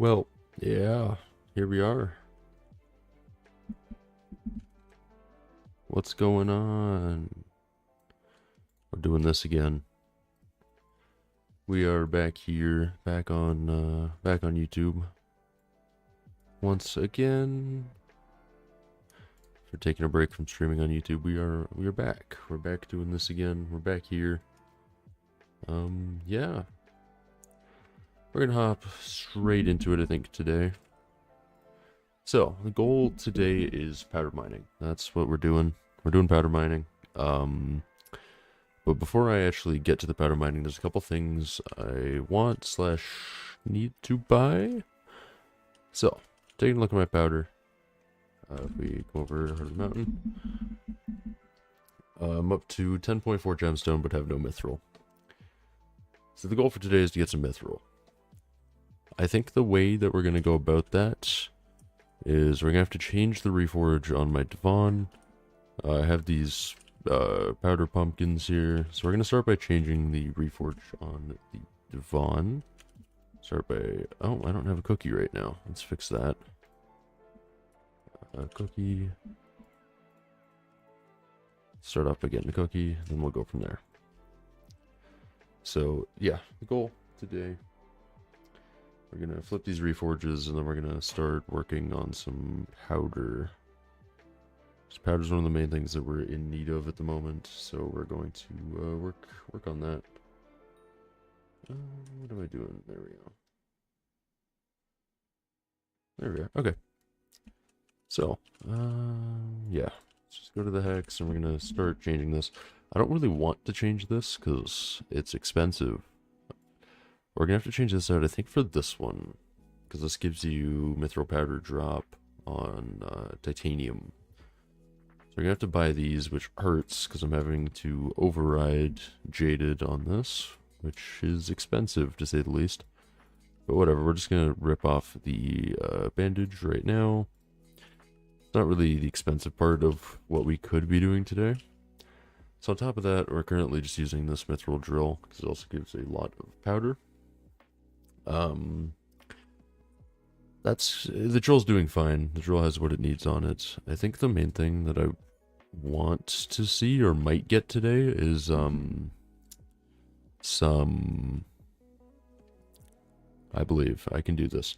Well, yeah, here we are. What's going on? We're doing this again. We are back here, back on YouTube. Once again, for taking a break from streaming on YouTube, we are back. We're back doing this again. We're back here. Yeah. We're gonna hop straight into it, I think, today. So, the goal today is powder mining. That's what we're doing. We're doing powder mining. But before I actually get to the powder mining, there's a couple things I want slash need to buy. So, taking a look at my powder. If we go over Heart of the Mountain, I'm up to 10.4 gemstone, but have no mithril. So the goal for today is to get some mithril. I think the way that we're going to go about that is we're going to have to change the reforge on my Devon. I have these powder pumpkins here. So we're going to start by changing the reforge on the Devon. Start by... Oh, I don't have a cookie right now. Let's fix that. Cookie. Start off by getting a cookie, then we'll go from there. So, yeah, the goal today... We're going to flip these reforges, and then we're going to start working on some powder. Powder is one of the main things that we're in need of at the moment, so we're going to work on that. What am I doing? There we go. There we are. Okay. So, yeah. Let's just go to the hex, and we're going to start changing this. I don't really want to change this, because it's expensive. We're going to have to change this out, I think, for this one. Because this gives you mithril powder drop on titanium. So we're going to have to buy these, which hurts, because I'm having to override Jaded on this. Which is expensive, to say the least. But whatever, we're just going to rip off the bandage right now. It's not really the expensive part of what we could be doing today. So on top of that, we're currently just using this mithril drill, because it also gives a lot of powder. The drill's doing fine. The drill has what it needs on it. I think the main thing that I want to see or might get today is some... I believe I can do this.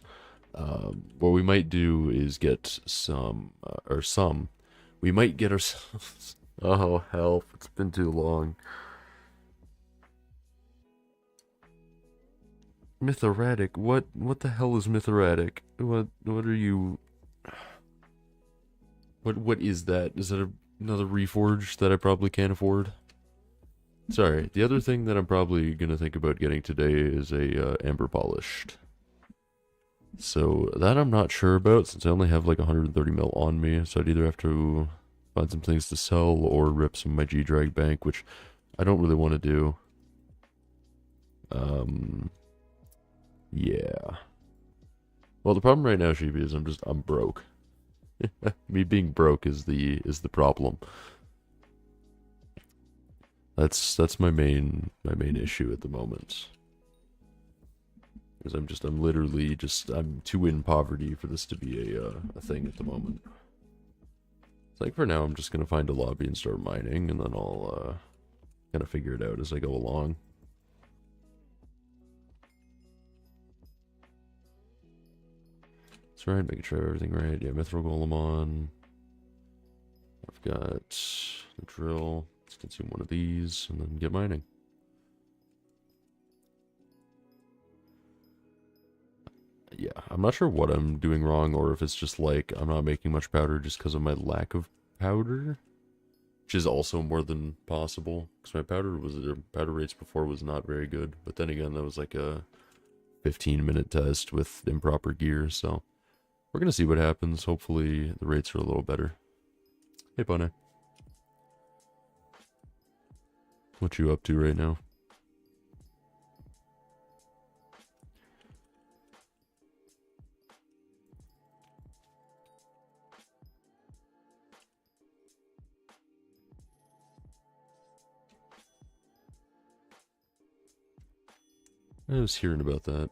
What we might do is get some, we might get ourselves... Oh, help. It's been too long. Mythoratic? What the hell is Mythoratic? What are you... What is that? Is that another reforge that I probably can't afford? Sorry, the other thing that I'm probably gonna think about getting today is a amber polished. So that I'm not sure about since I only have like 130 mil on me, so I'd either have to find some things to sell or rip some of my G-Drag bank, which I don't really want to do. Yeah. Well, the problem right now, Sheepy, is I'm broke. Me being broke is the problem. That's my main issue at the moment. Because I'm literally I'm too in poverty for this to be a thing at the moment. It's like for now, I'm just gonna find a lobby and start mining, and then I'll kind of figure it out as I go along. That's right, making sure I have everything right. Yeah, mithril golem on. I've got the drill. Let's consume one of these and then get mining. Yeah, I'm not sure what I'm doing wrong or if it's just like I'm not making much powder just because of my lack of powder, which is also more than possible because my powder rates before was not very good. But then again, that was like a 15-minute test with improper gear, so we're gonna see what happens. Hopefully, the rates are a little better. Hey, Bunny. What you up to right now? I was hearing about that.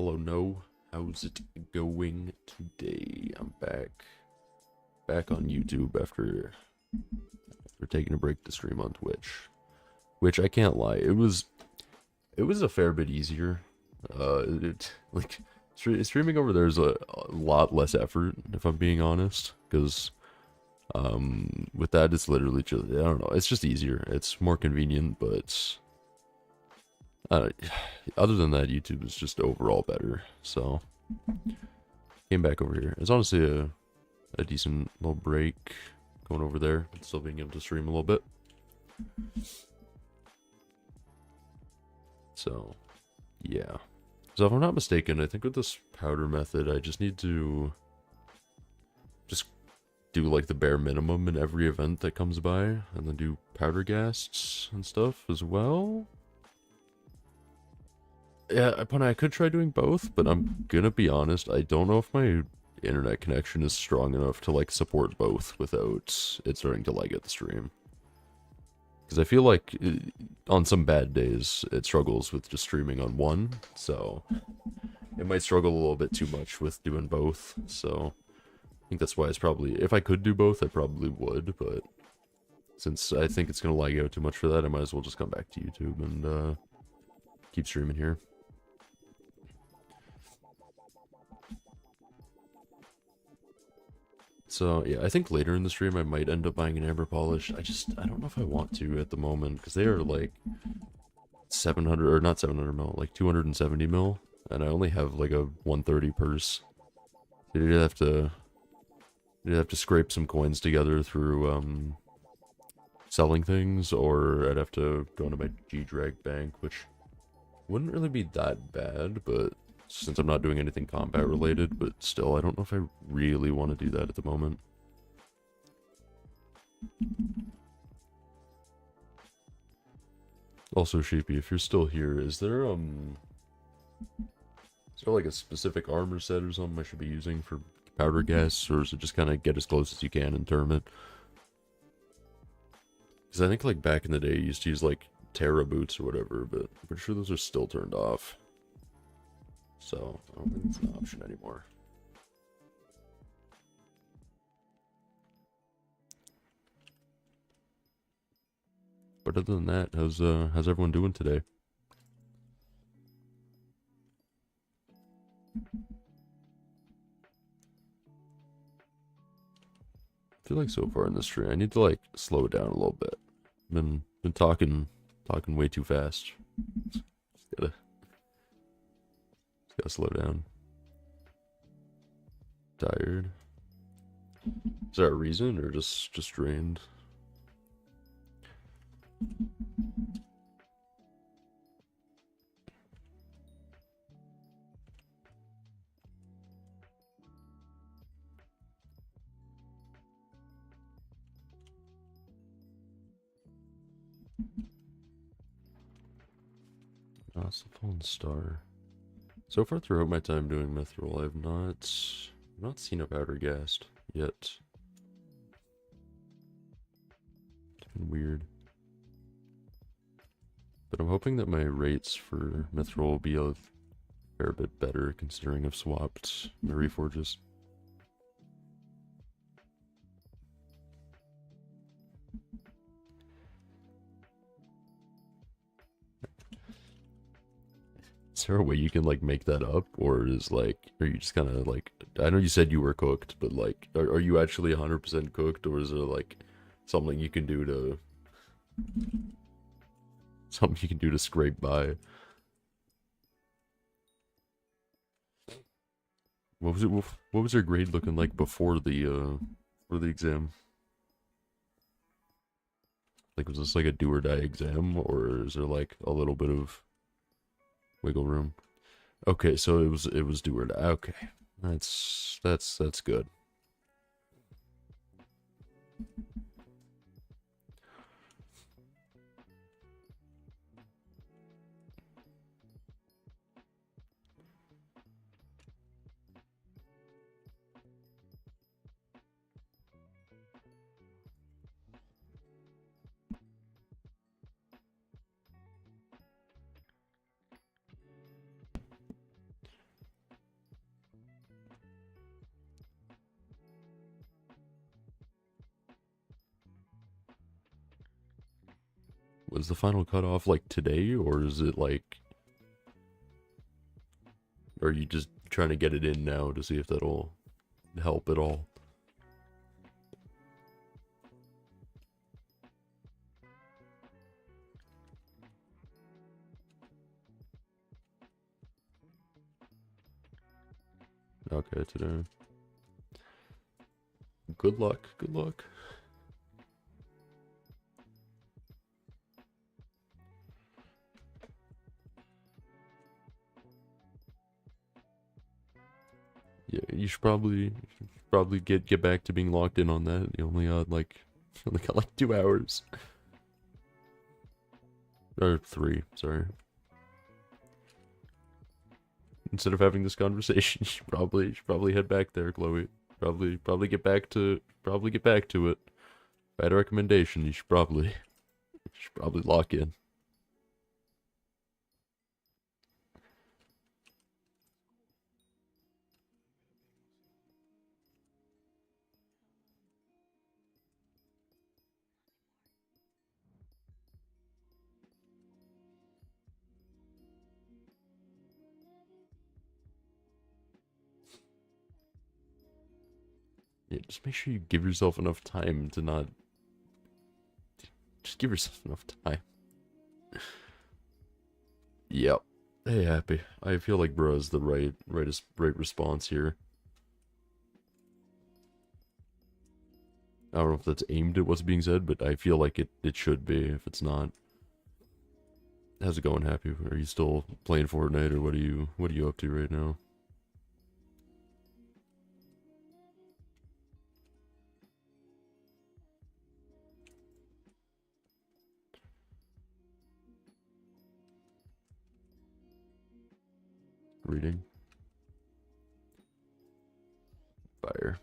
fellow know. How's it going today? I'm back on YouTube after taking a break to stream on Twitch. Which I can't lie, it was a fair bit easier. Like streaming over there is a lot less effort, if I'm being honest, because with that it's literally just, I don't know, it's just easier, it's more convenient, but other than that, YouTube is just overall better. So came back over here. It's honestly a decent little break going over there, but still being able to stream a little bit. So yeah. So if I'm not mistaken, I think with this powder method, I just need to just do like the bare minimum in every event that comes by, and then do powder ghasts and stuff as well. Yeah, I could try doing both, but I'm gonna be honest, I don't know if my internet connection is strong enough to like support both without it starting to lag at the stream. Because I feel like on some bad days, it struggles with just streaming on one, so it might struggle a little bit too much with doing both. So I think that's why it's probably, if I could do both, I probably would, but since I think it's going to lag out too much for that, I might as well just come back to YouTube and keep streaming here. So yeah, I think later in the stream I might end up buying an amber polish. I don't know if I want to at the moment, because they are like 700, or not 700 mil, like 270 mil, and I only have like a 130 purse. You'd have to scrape some coins together through selling things, or I'd have to go into my G-Drag bank, which wouldn't really be that bad, but since I'm not doing anything combat related, but still, I don't know if I really want to do that at the moment. Also, Sheepy, if you're still here, is there like a specific armor set or something I should be using for powder gas, or is it just kind of get as close as you can and term it? Because I think like back in the day, you used to use like Terra boots or whatever, but I'm pretty sure those are still turned off. So I don't think it's an option anymore. But other than that, how's everyone doing today? I feel like so far in this stream, I need to like slow it down a little bit. Been talking way too fast. Just gotta slow down. Tired. Is there a reason, or just drained? Oh, it's the fallen star. So far throughout my time doing Mithril, I've not seen a powder ghast yet. It's been weird. But I'm hoping that my rates for Mithril will be a fair bit better, considering I've swapped my reforges. Is there a way you can like make that up, or is like, are you just kind of like, I know you said you were cooked, but like, are you actually 100% cooked, or is there like something you can do to scrape by? What was your grade looking like before the exam? Like, was this like a do or die exam, or is there like a little bit of wiggle room? Okay, so it was do or die. Okay, that's good. Was the final cutoff like today, or is it like... Or are you just trying to get it in now to see if that'll help at all? Okay, today. Good luck, good luck. Yeah, you should probably get back to being locked in on that. You only got like 2 hours. Or 3, sorry. Instead of having this conversation, you should probably head back there, Chloe. Probably get back to it. If I had a recommendation, you should probably lock in. Yeah, just make sure you give yourself enough time to not... Just give yourself enough time. Yep. Hey, Happy. I feel like bro is the right response here. I don't know if that's aimed at what's being said, but I feel like it should be if it's not. How's it going, Happy? Are you still playing Fortnite, or what are you up to right now? Reading. Fire.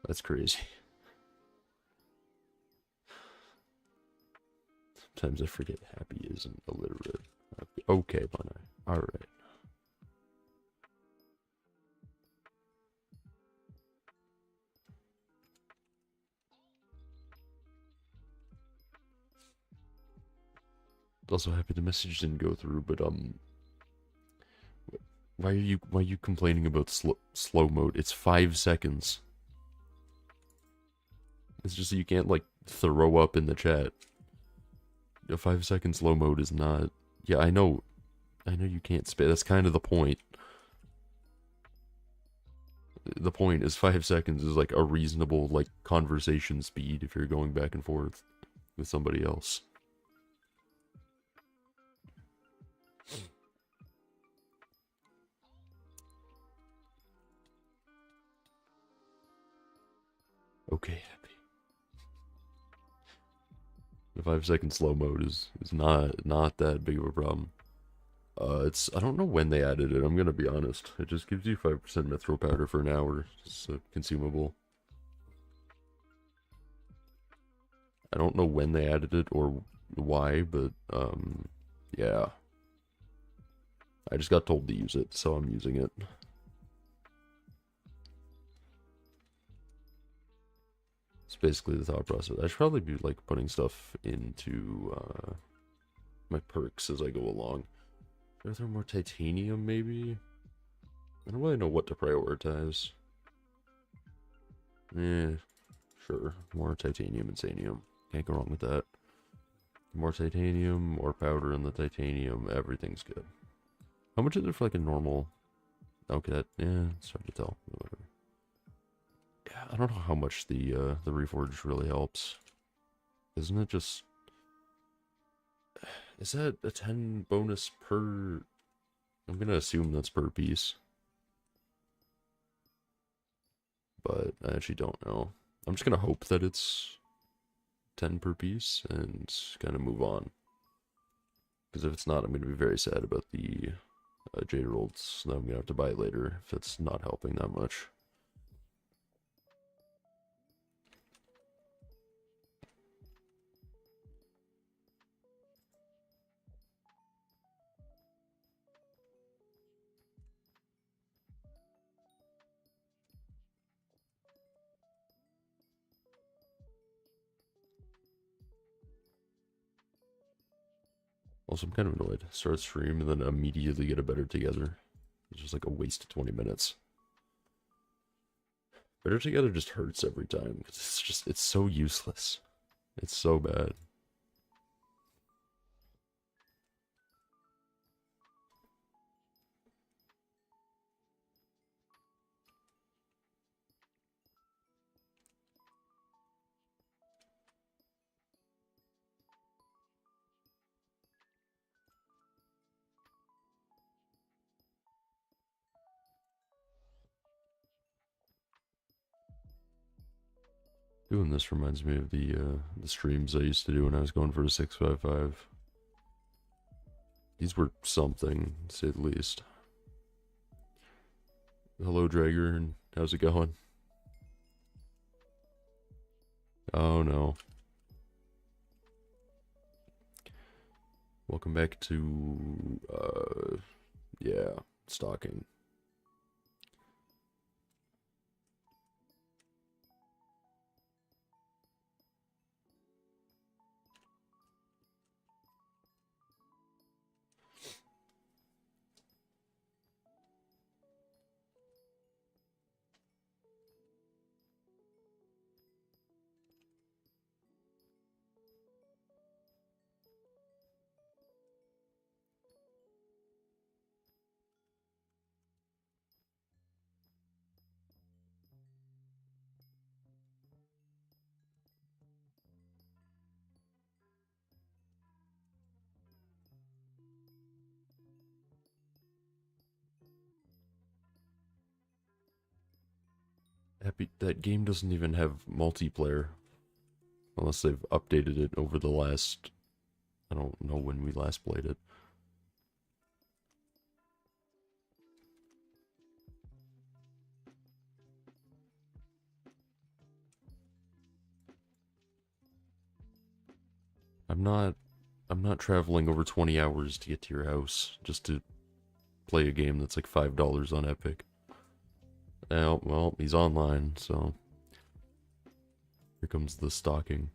That's crazy. Sometimes I forget Happy isn't illiterate. Okay, Bunny. Alright. Also happy the message didn't go through, but why are you complaining about slow mode? It's 5 seconds. It's just you can't like throw up in the chat. A 5-second slow mode is not... Yeah, I know you can't spit. That's kind of the point. The point is 5 seconds is like a reasonable like conversation speed if you're going back and forth with somebody else. Okay, Happy. The 5-second slow mode is not that big of a problem. It's I don't know when they added it. I'm gonna be honest. It just gives you 5% mithril powder for an hour. It's consumable. I don't know when they added it or why, but yeah. I just got told to use it, so I'm using it. It's basically the thought process. I should probably be like putting stuff into my perks as I go along. Are there more titanium, maybe? I don't really know what to prioritize. Sure. More titanium and sanium. Can't go wrong with that. More titanium, more powder in the titanium. Everything's good. How much is it for like a normal... Okay, yeah, it's hard to tell. Whatever. Yeah, I don't know how much the Reforge really helps. Isn't it just... Is that a 10 bonus per... I'm gonna assume that's per piece. But I actually don't know. I'm just gonna hope that it's 10 per piece and kind of move on. Because if it's not, I'm gonna be very sad about the Jade Rolls that I'm gonna have to buy later if it's not helping that much. Also, I'm kind of annoyed. Start stream and then immediately get a better together. It's just like a waste of 20 minutes. Better together just hurts every time because it's so useless. It's so bad. Doing this reminds me of the streams I used to do when I was going for a 655. These were something, to say the least. Hello, Drager, and how's it going? Oh no. Welcome back to, yeah, stalking. Happy that game doesn't even have multiplayer. Unless they've updated it over the last... I don't know when we last played it. I'm not traveling over 20 hours to get to your house just to play a game that's like $5 on Epic. Oh, well, he's online, so here comes the stalking.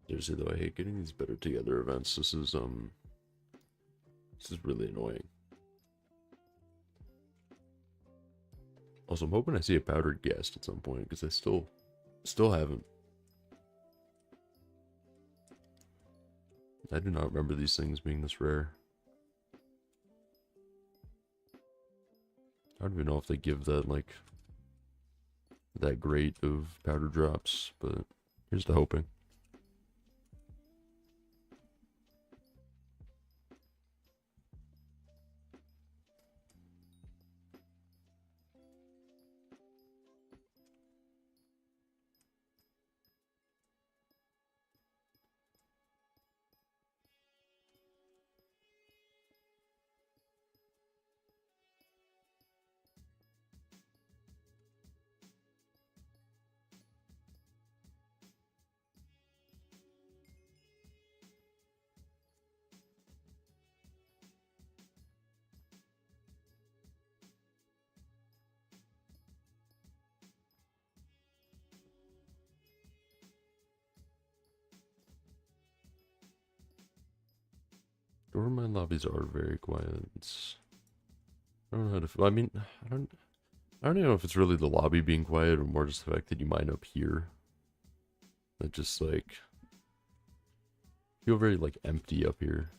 Seriously though, I hate getting these better together events. This is really annoying. Also, I'm hoping I see a powdered guest at some point because I still haven't. I do not remember these things being this rare. I don't even know if they give that like that great of powder drops, but here's to hoping. Government lobbies are very quiet. I don't know how to. I mean, I don't even know if it's really the lobby being quiet or more just the fact that you mine up here. That just like feel very like empty up here.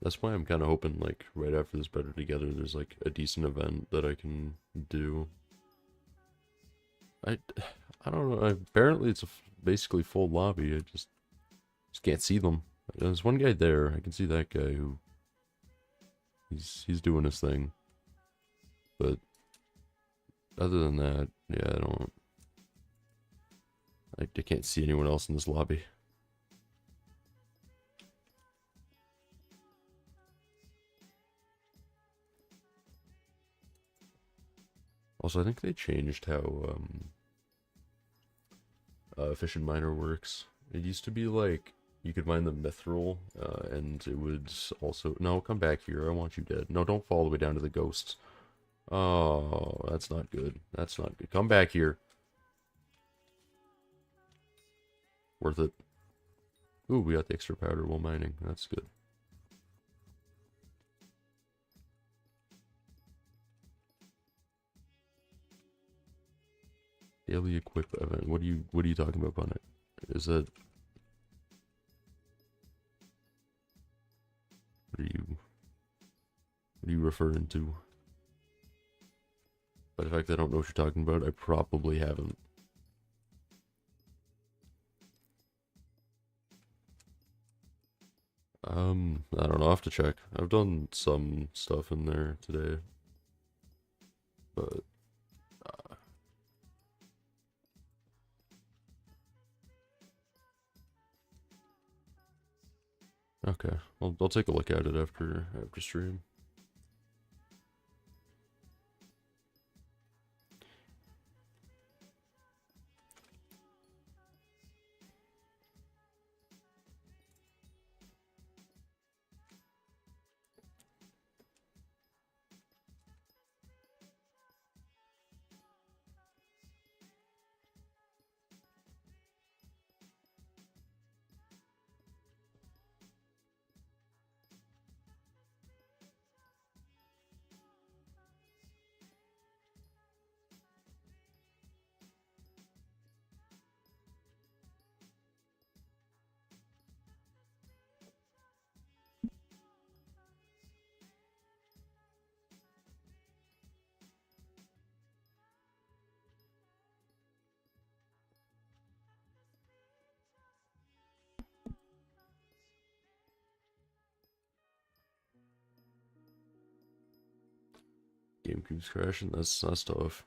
That's why I'm kind of hoping, like, right after this Better Together, there's, like, a decent event that I can do. I, I don't know. Apparently, it's a basically full lobby. I just can't see them. There's one guy there. I can see that guy who he's doing his thing. But other than that, yeah, I can't see anyone else in this lobby. Also, I think they changed how Fish and Miner works. It used to be like you could mine the mithril, and it would also... No, come back here. I want you dead. No, don't fall all the way down to the ghosts. Oh, that's not good. That's not good. Come back here. Worth it. Ooh, we got the extra powder while mining. That's good. Daily equip event. What are you talking about on it? Is that... What are you referring to? By the fact that I don't know what you're talking about, I probably haven't. I don't know, I'll have to check. I've done some stuff in there today. But, okay. I'll take a look at it after stream. Game keeps crashing. That's tough.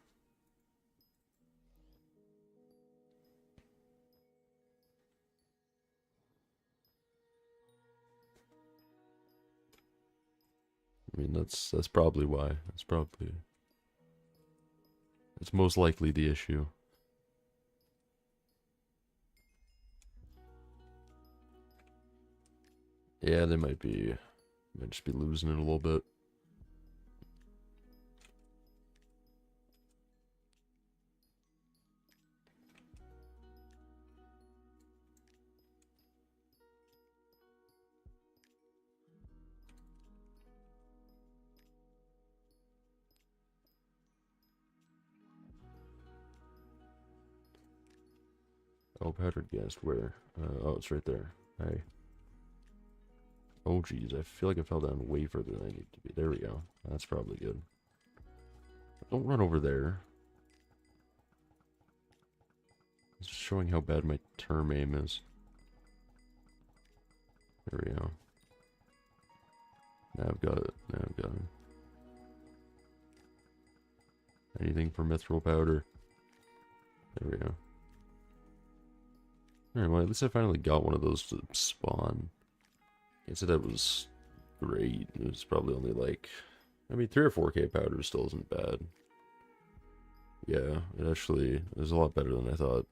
I mean, that's probably why. It's most likely the issue. Yeah, they might just be losing it a little bit. Oh, powdered gas, where? Oh, it's right there. Hey. Oh, geez, I feel like I fell down way further than I need to be. There we go. That's probably good. Don't run over there. It's just showing how bad my term aim is. There we go. Now I've got it. Anything for mithril powder. There we go. Alright, well, at least I finally got one of those to spawn. Can't say that was great. It was probably only like... I mean, 3 or 4k powder still isn't bad. Yeah, it actually is a lot better than I thought.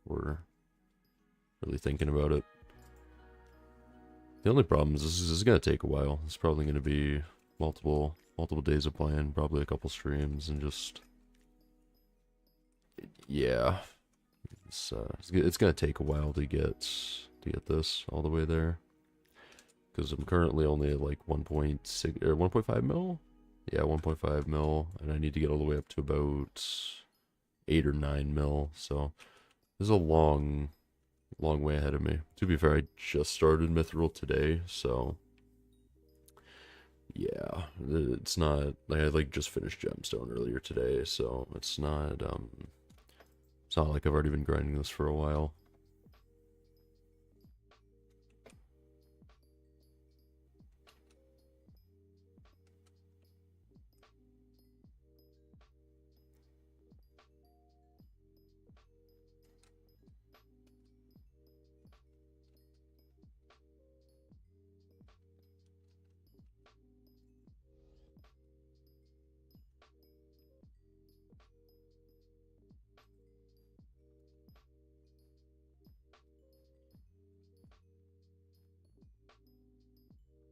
We're really thinking about it. The only problem is this is going to take a while. It's probably going to be multiple days of playing, probably a couple streams, and just... Yeah. It's going to take a while to get this all the way there. Because I'm currently only at like 1.6 or 1.5 mil? Yeah, 1.5 mil, and I need to get all the way up to about 8 or 9 mil, so this is a long way ahead of me. To be fair, I just started Mithril today, so Yeah, it's not like I like just finished Gemstone earlier today, so it's not like I've already been grinding this for a while.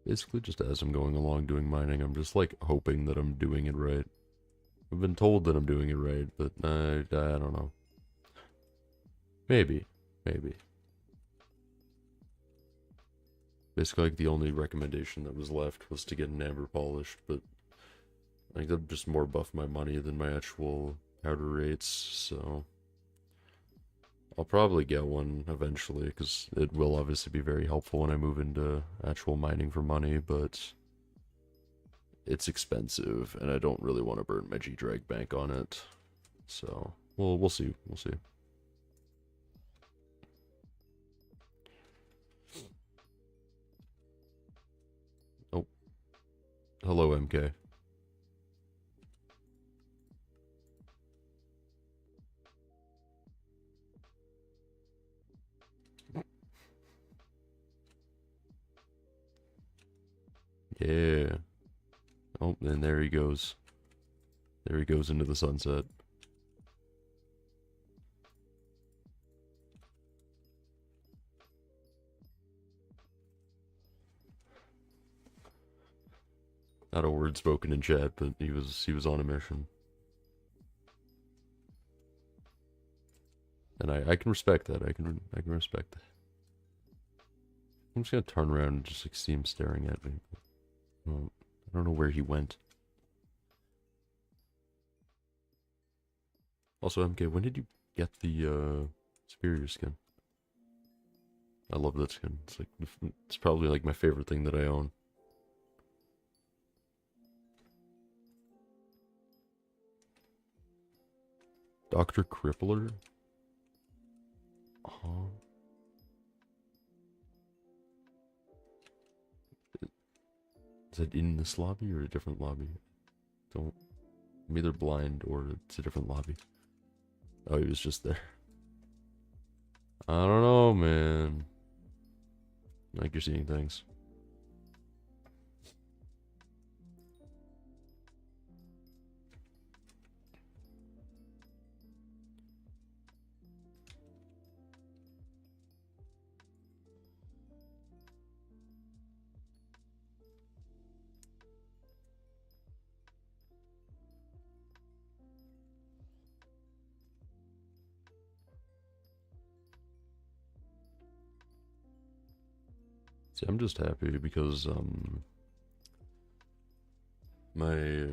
Basically, just as I'm going along doing mining, I'm just like hoping that I'm doing it right. I've been told that I'm doing it right, but I don't know. Maybe, maybe. Basically, like the only recommendation that was left was to get an amber polished, but I think that just more buff my money than my actual powder rates, so I'll probably get one eventually, because it will obviously be very helpful when I move into actual mining for money, but it's expensive, and I don't really want to burn my G-Drag bank on it. So, we'll see. We'll see. Oh, hello, MK. Yeah. Oh, and there he goes. There he goes into the sunset. Not a word spoken in chat, but he was on a mission. And I can respect that. I can respect that. I'm just gonna turn around and just like see him staring at me. Well, I don't know where he went. Also, MK, when did you get the superior skin? I love that skin. It's probably like my favorite thing that I own. Dr. Crippler? Huh? Is that in this lobby or a different lobby? Don't. I'm either blind or it's a different lobby. Oh, he was just there. I don't know, man. Like you're seeing things. See, I'm just happy because my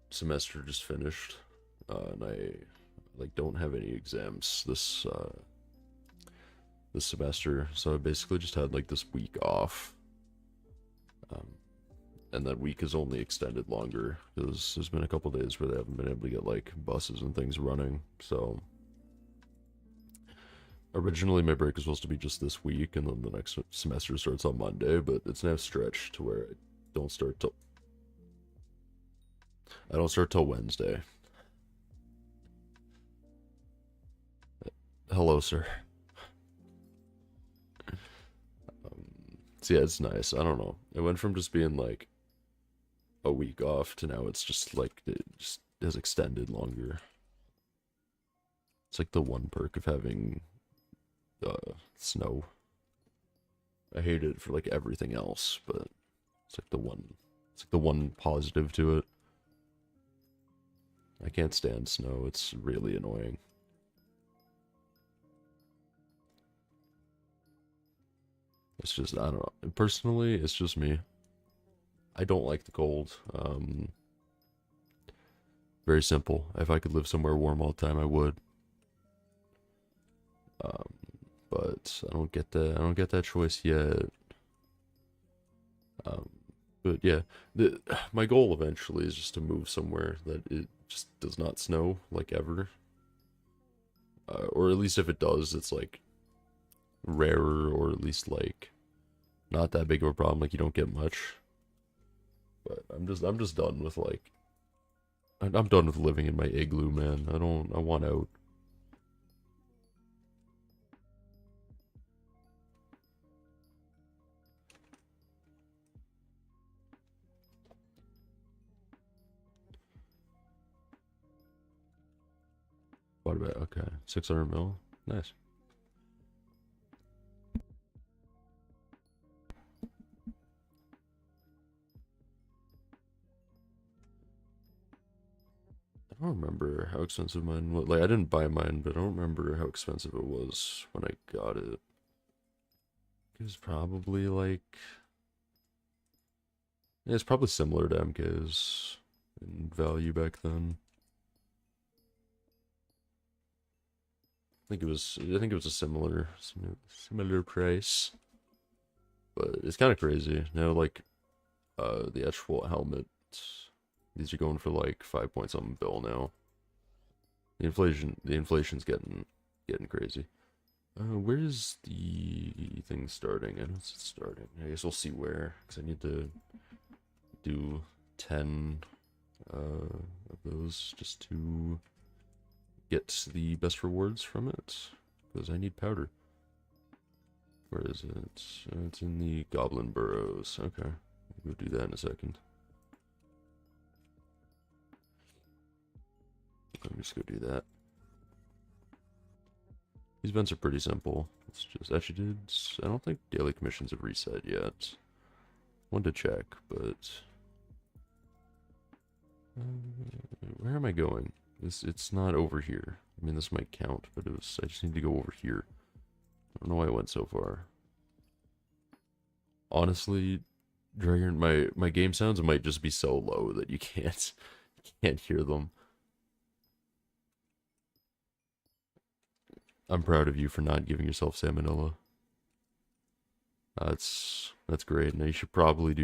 semester just finished, and I like don't have any exams this semester, so I basically just had like this week off. Um, and that week is only extended longer because there's been a couple days where they haven't been able to get like buses and things running. So originally my break was supposed to be just this week, and then the next semester starts on Monday, but it's now stretched to where don't start till I don't start till Wednesday. Hello, sir. So yeah, it's nice. I don't know. It went from just being like a week off to now it's just like it just has extended longer. It's like the one perk of having snow. I hate it for like everything else, but it's like the one positive to it. I can't stand snow. It's really annoying. It's just I don't know. Personally, it's just me. I don't like the cold. Very simple. If I could live somewhere warm all the time, I would. Um, but I don't get that. I don't get that choice yet. Um, But yeah, my goal eventually is just to move somewhere that it just does not snow, like, ever. Or at least if it does, it's like rarer, or at least like not that big of a problem. Like, you don't get much. But I'm just done with like I'm done with living in my igloo, man. I want out. What about, okay, 600 mil? Nice. I don't remember how expensive mine was. Like, I didn't buy mine, but I don't remember how expensive it was when I got it. It was probably like, yeah, it's probably similar to MK's in value back then. I think it was a similar price, but it's kind of crazy now. Like, the actual helmet, these are going for like 5 point something bill now. The inflation's getting crazy. Where's the thing starting? I know it's starting. I guess we'll see where, because I need to do 10 of those just to get the best rewards from it, because I need powder. Where is it? It's in the Goblin Burrows. Okay, we'll do that in a second. Let me just go do that. These events are pretty simple. It's just, actually, I don't think daily commissions have reset yet. Wanted to check, but where am I going? It's not over here. I mean, this might count, but I just need to go over here. I don't know why I went so far. Honestly, Dragon, my game sounds might just be so low that you can't hear them. I'm proud of you for not giving yourself salmonella. That's great. Now you should probably do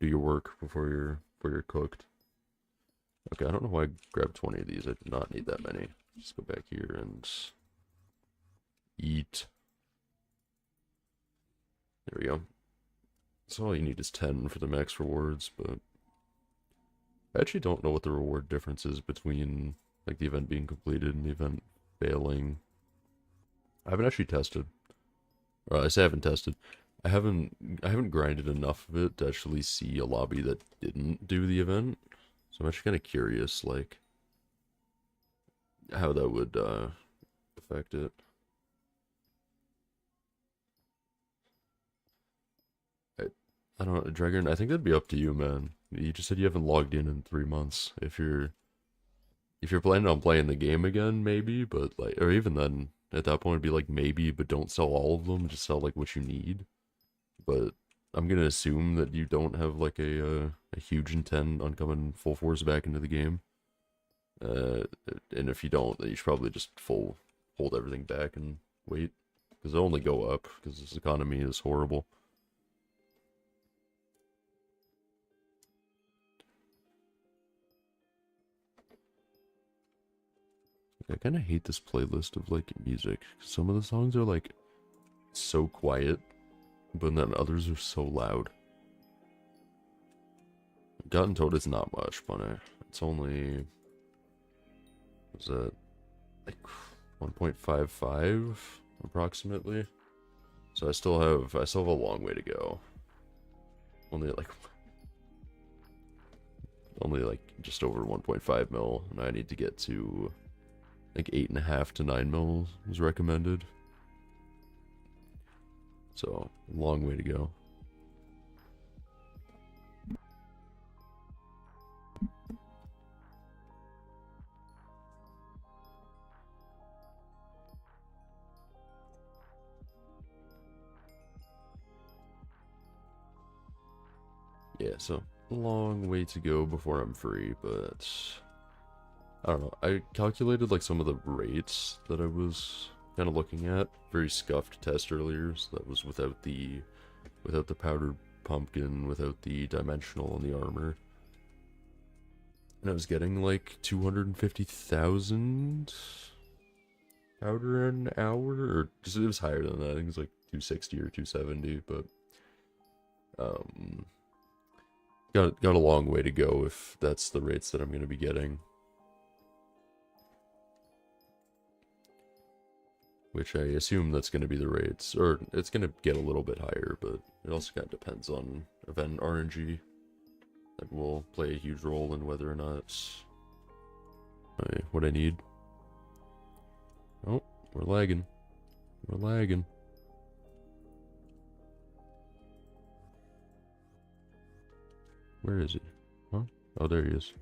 your work before you're cooked. Okay, I don't know why I grabbed 20 of these. I did not need that many. Just go back here and eat. There we go. So all you need is 10 for the max rewards, but I actually don't know what the reward difference is between like the event being completed and the event failing. I haven't actually tested. Or I say I haven't tested. I haven't grinded enough of it to actually see a lobby that didn't do the event. So I'm actually kind of curious, like, how that would affect it. I, I don't know, Dragon. I think that'd be up to you, man. You just said you haven't logged in 3 months. If you're planning on playing the game again, maybe, but like, or even then, at that point, it'd be like maybe, but don't sell all of them. Just sell like what you need. But I'm gonna assume that you don't have like a huge intent on coming full force back into the game. Uh, and if you don't, then you should probably just hold everything back and wait, because it'll only go up because this economy is horrible. I kind of hate this playlist of like music. Some of the songs are like so quiet, but then others are so loud. Gotten Toad is not much, but it's only, was that like 1.55 approximately? So I still have a long way to go. Only like just over 1.5 mil, and I need to get to like 8.5 to 9 mil is recommended. So, long way to go. Yeah, so a long way to go before I'm free, but I don't know. I calculated like some of the rates that I was kind of looking at. Very scuffed test earlier, so that was without the powder pumpkin without the dimensional and the armor. And I was getting like 250,000 powder an hour, or just, it was higher than that. I think it was like 260 or 270, but got a long way to go if that's the rates that I'm going to be getting. Which I assume that's going to be the rates, or it's going to get a little bit higher, but it also kind of depends on event RNG. That will play a huge role in whether or not what I need. Oh, we're lagging. We're lagging. Where is he? Huh? Oh, there he is.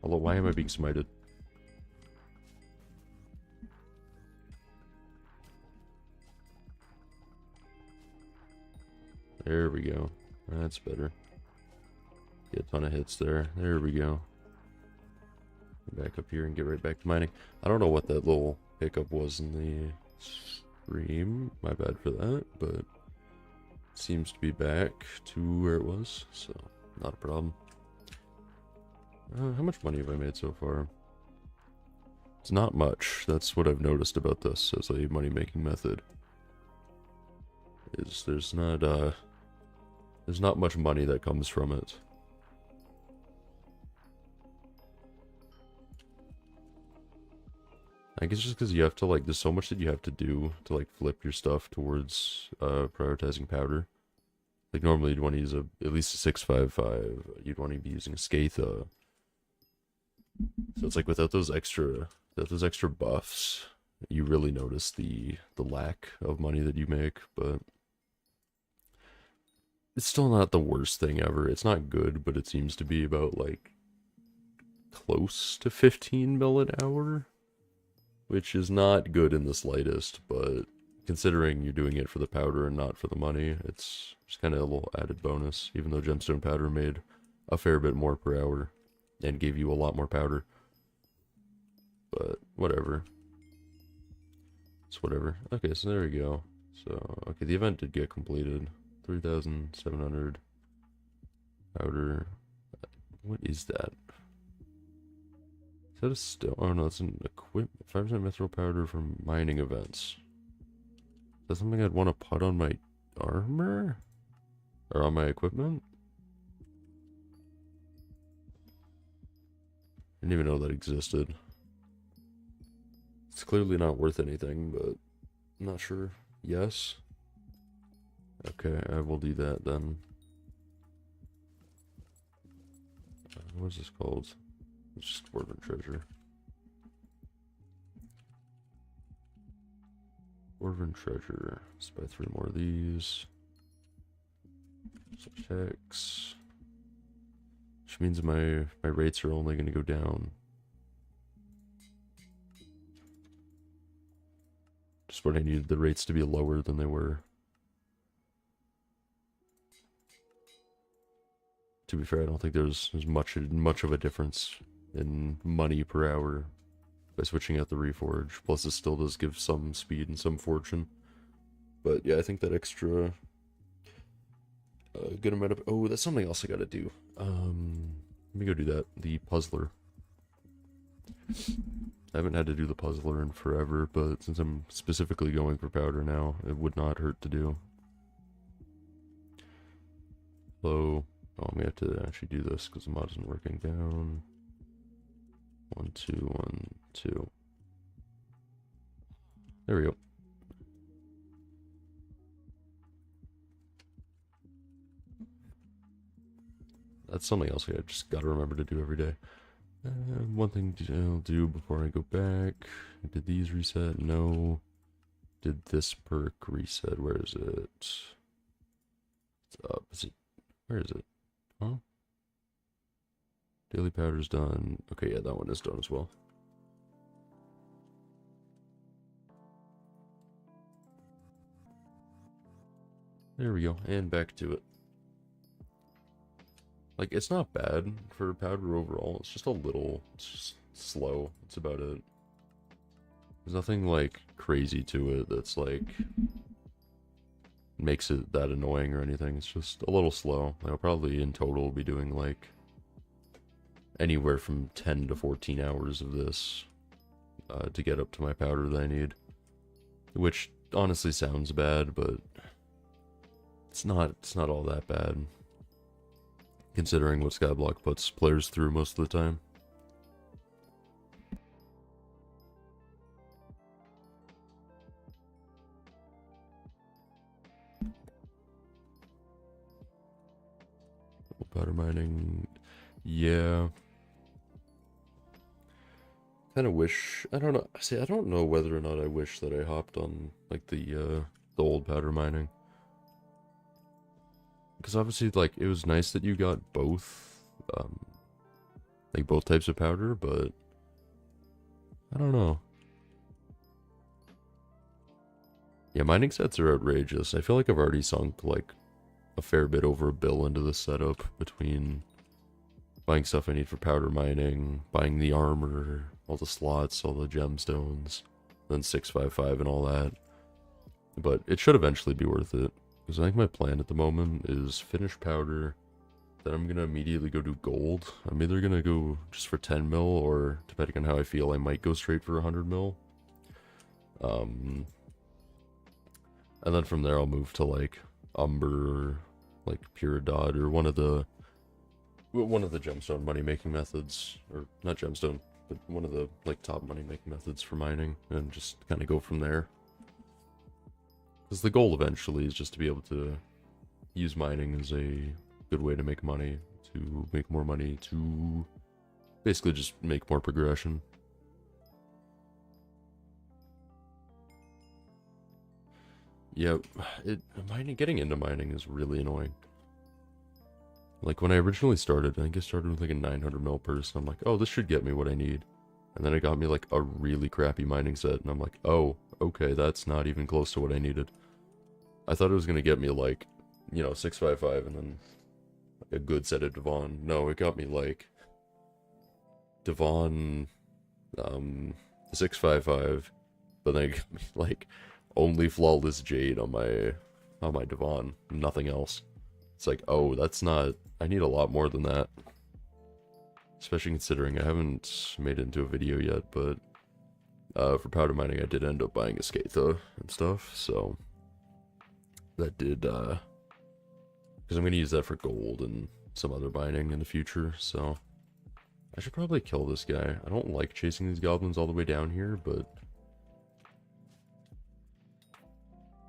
Although, why am I being smited? There we go. That's better. Get a ton of hits there. There we go. Back up here and get right back to mining. I don't know what that little hiccup was in the stream. My bad for that, but it seems to be back to where it was, so not a problem. How much money have I made so far? It's not much. That's what I've noticed about this as a money-making method. Is there's not much money that comes from it. I guess just because you have to, like, there's so much that you have to do to, like, flip your stuff towards prioritizing powder. Like, normally you'd want to use at least a 655, you'd want to be using a Skatha. So it's like without those extra buffs, you really notice the lack of money that you make, but it's still not the worst thing ever. It's not good, but it seems to be about, like, close to 15 mil an hour, which is not good in the slightest, but considering you're doing it for the powder and not for the money, it's just kind of a little added bonus, even though gemstone powder made a fair bit more per hour and gave you a lot more powder. But whatever. It's whatever. Okay, so there we go. So, okay, the event did get completed. 3,700 powder. What is that? Is that a stone? Oh no, it's an equipment. 5% mithril powder from mining events. Is that something I'd want to put on my armor? Or on my equipment? I didn't even know that existed. It's clearly not worth anything, but I'm not sure. Yes. Okay, I will do that then. What is this called? It's just Dwarven Treasure. Dwarven Treasure. Let's buy 3 more of these. Checks. Which means my rates are only going to go down. Just when I needed the rates to be lower than they were. To be fair, I don't think there's much of a difference in money per hour by switching out the Reforge. Plus, it still does give some speed and some fortune. But yeah, I think that extra good amount of... Oh, that's something else I gotta do. Let me go do that. The Puzzler. I haven't had to do the Puzzler in forever, but since I'm specifically going for powder now, it would not hurt to do. Hello. Oh, I'm gonna have to actually do this because the mod isn't working. Down. 1, 2, 1, 2. There we go. That's something else I just gotta remember to do every day. One thing I'll do before I go back. Did these reset? No. Did this perk reset? Where is it? It's up. Is it? Where is it? Huh? Daily powder's done. Okay, yeah, that one is done as well. There we go, and back to it. Like, it's not bad for powder overall. It's just a little, it's slow. That's about it. There's nothing, like, crazy to it that's, like, makes it that annoying or anything. It's just a little slow. I'll probably, in total, be doing, like, anywhere from 10 to 14 hours of this to get up to my powder that I need. Which, honestly, sounds bad, but it's not all that bad, considering what Skyblock puts players through most of the time. Powder mining, yeah. Kind of wish, I don't know. See, I don't know whether or not I wish that I hopped on like the old powder mining, because obviously, like, it was nice that you got both, like both types of powder, but I don't know. Yeah, mining sets are outrageous. I feel like I've already sunk like a fair bit over $1 billion into this setup between buying stuff I need for powder mining, buying the armor, all the slots, all the gemstones, then 655 and all that. But it should eventually be worth it, because I think my plan at the moment is finish powder, then I'm going to immediately go do gold. I'm either going to go just for 10 mil, or depending on how I feel, I might go straight for 100 mil. And then from there I'll move to like Umber, like Puridot, or one of the gemstone money making methods, or not gemstone, but one of the like top money making methods for mining, and just kind of go from there. Because the goal eventually is just to be able to use mining as a good way to make money, to make more money, to basically just make more progression. Yeah, getting into mining is really annoying. Like, when I originally started, I think I started with like a 900 mil purse, and I'm like, oh, this should get me what I need. And then it got me like a really crappy mining set, and I'm like, oh, okay, that's not even close to what I needed. I thought it was going to get me like, you know, 655 and then a good set of Devon. No, it got me like Devon, 655, but then it got me like only flawless jade on my Devon, nothing else. It's like, oh, that's not, I need a lot more than that. Especially considering I haven't made it into a video yet, but for powder mining I did end up buying a Skatha and stuff, so that did, because I'm going to use that for gold and some other mining in the future, so I should probably kill this guy. I don't like chasing these goblins all the way down here, but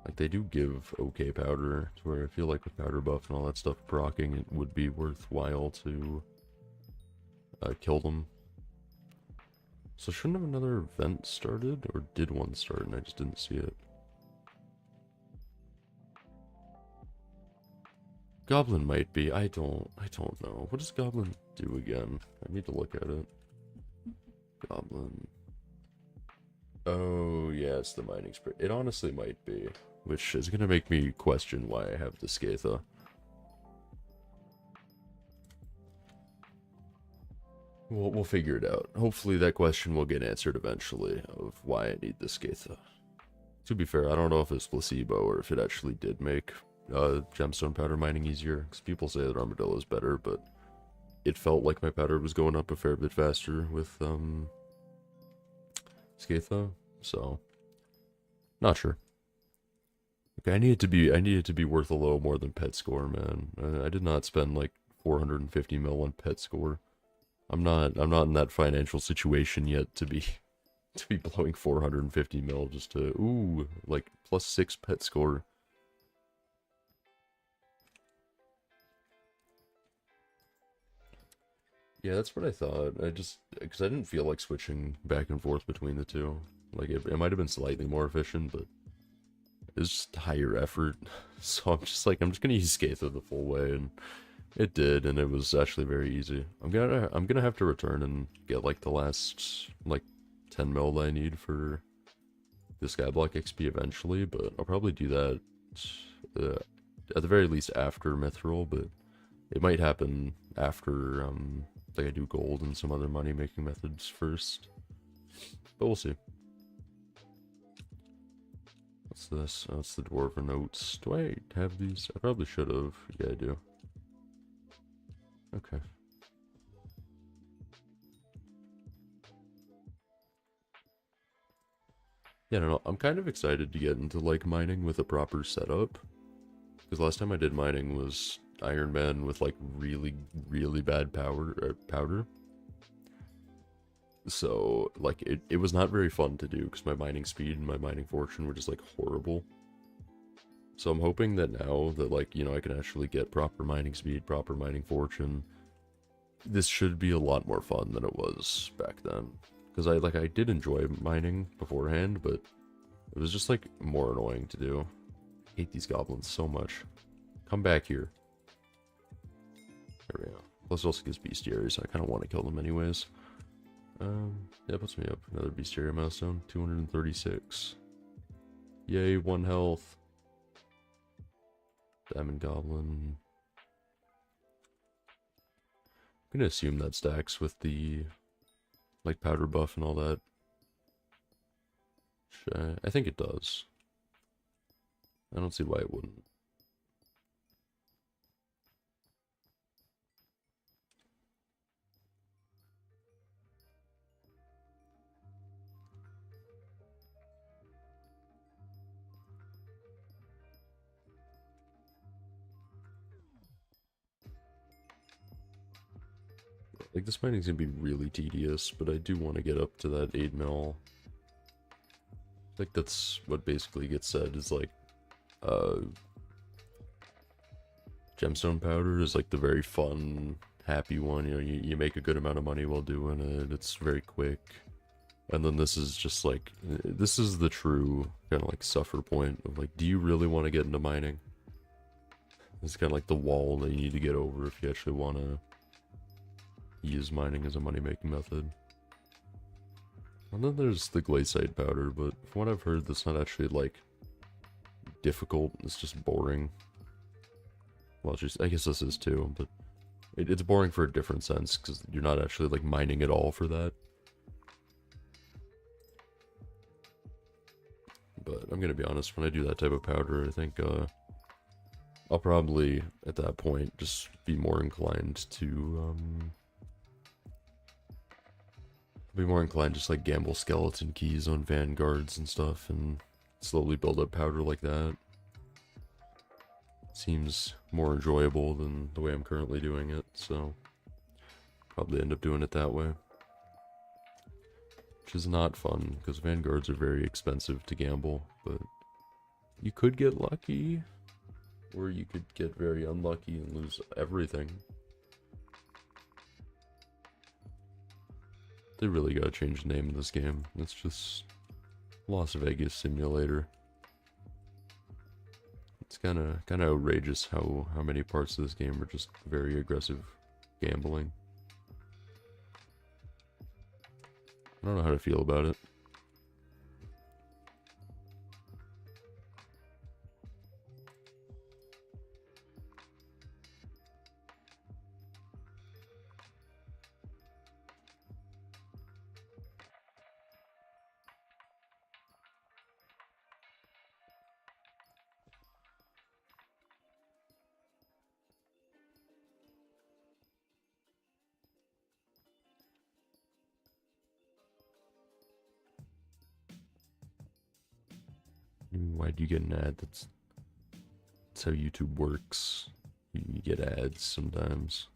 like, they do give okay powder, to where I feel like with powder buff and all that stuff proccing, it would be worthwhile to kill them. So shouldn't have another event started, or did one start and I just didn't see it? Goblin might be. I don't know. What does Goblin do again? I need to look at it. Goblin. Oh, yeah, it's the mining spray. It honestly might be, which is going to make me question why I have the Skatha. We'll figure it out. Hopefully that question will get answered eventually, of why I need the Skatha. To be fair, I don't know if it's placebo or if it actually did make gemstone powder mining easier, because people say that Armadillo is better, but it felt like my powder was going up a fair bit faster with Skatha, so not sure. Okay, I need it to be worth a little more than pet score, man. I did not spend like 450 mil on pet score. I'm not in that financial situation yet to be blowing 450 mil just to like +6 pet score. Yeah, that's what I thought. Because I didn't feel like switching back and forth between the two. Like, it might have been slightly more efficient, but it's just higher effort. So I'm just gonna use Skatha the full way, and it did, and it was actually very easy. I'm gonna have to return and get like the last like 10 mil that I need for the Skyblock XP eventually, but I'll probably do that at the very least after Mithril, but it might happen after like I do gold and some other money making methods first. But we'll see. What's this? Oh, it's the Dwarven Oats. Do I have these? I probably should have. Yeah, I do. Okay. Yeah, I don't know. I'm kind of excited to get into like mining with a proper setup. Because last time I did mining was Iron Man with like really, really bad powder. So like it was not very fun to do because my mining speed and my mining fortune were just like horrible. So I'm hoping that now that like, you know, I can actually get proper mining speed, proper mining fortune, this should be a lot more fun than it was back then. Because I did enjoy mining beforehand, but it was just like more annoying to do. I hate these goblins so much. Come back here. There we go. Plus it also gives bestiaries, so I kind of want to kill them anyways. Yeah, puts me up. Another bestiary milestone. 236. Yay, 1 health. Diamond Goblin. I'm gonna assume that stacks with the like powder buff and all that. I think it does. I don't see why it wouldn't. Like, this mining's gonna be really tedious, but I do want to get up to that 8 mil. I think that's what basically gets said is like, gemstone powder is like the very fun, happy one. You know, you make a good amount of money while doing it. It's very quick. And then this is just like, this is the true kind of like suffer point of like, do you really want to get into mining? It's kind of like the wall that you need to get over if you actually want to use mining as a money-making method. And then there's the glaciate powder, but from what I've heard, that's not actually like difficult. It's just boring. Well, just I guess this is too, but it's boring for a different sense because you're not actually like mining at all for that. But I'm gonna be honest, when I do that type of powder, I think I'll probably at that point just be more inclined to just like gamble skeleton keys on vanguards and stuff and slowly build up powder like that. Seems more enjoyable than the way I'm currently doing it, so probably end up doing it that way. Which is not fun, because vanguards are very expensive to gamble, but you could get lucky, or you could get very unlucky and lose everything. They really gotta change the name of this game. It's just Las Vegas Simulator. It's kind of outrageous how many parts of this game are just very aggressive gambling. I don't know how to feel about it. Why do you get an ad? That's how YouTube works. You get ads sometimes.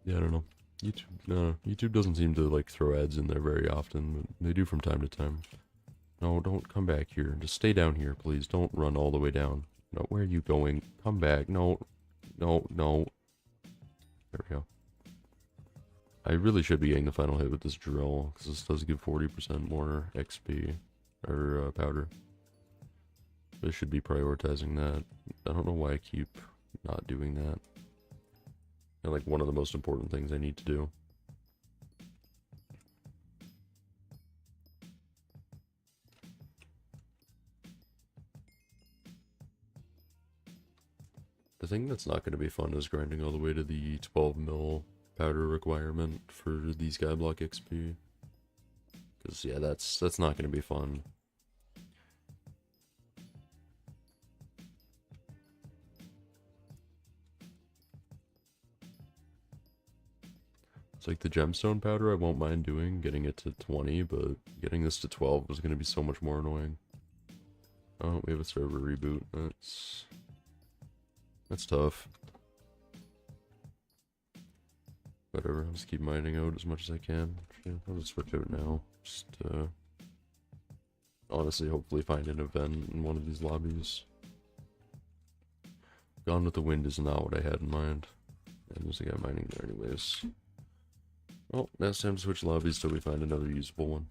Yeah, I don't know. YouTube doesn't seem to like throw ads in there very often, but they do from time to time. No, don't come back here. Just stay down here, please. Don't run all the way down. No, where are you going? Come back. No, no, no. There we go. I really should be getting the final hit with this drill, because this does give 40% more XP, or powder. I should be prioritizing that. I don't know why I keep not doing that. And like one of the most important things I need to do. The thing that's not going to be fun is grinding all the way to the 12 mil powder requirement for the Skyblock XP. Because, yeah, that's not going to be fun. It's like the gemstone powder I won't mind doing, getting it to 20, but getting this to 12 was going to be so much more annoying. Oh, we have a server reboot. That's tough. Whatever, I'll just keep mining out as much as I can. Yeah, I'll just switch out now. Just, honestly, hopefully find an event in one of these lobbies. Gone with the Wind is not what I had in mind. And there's a guy mining there anyways. Well, now it's time to switch lobbies till we find another usable one.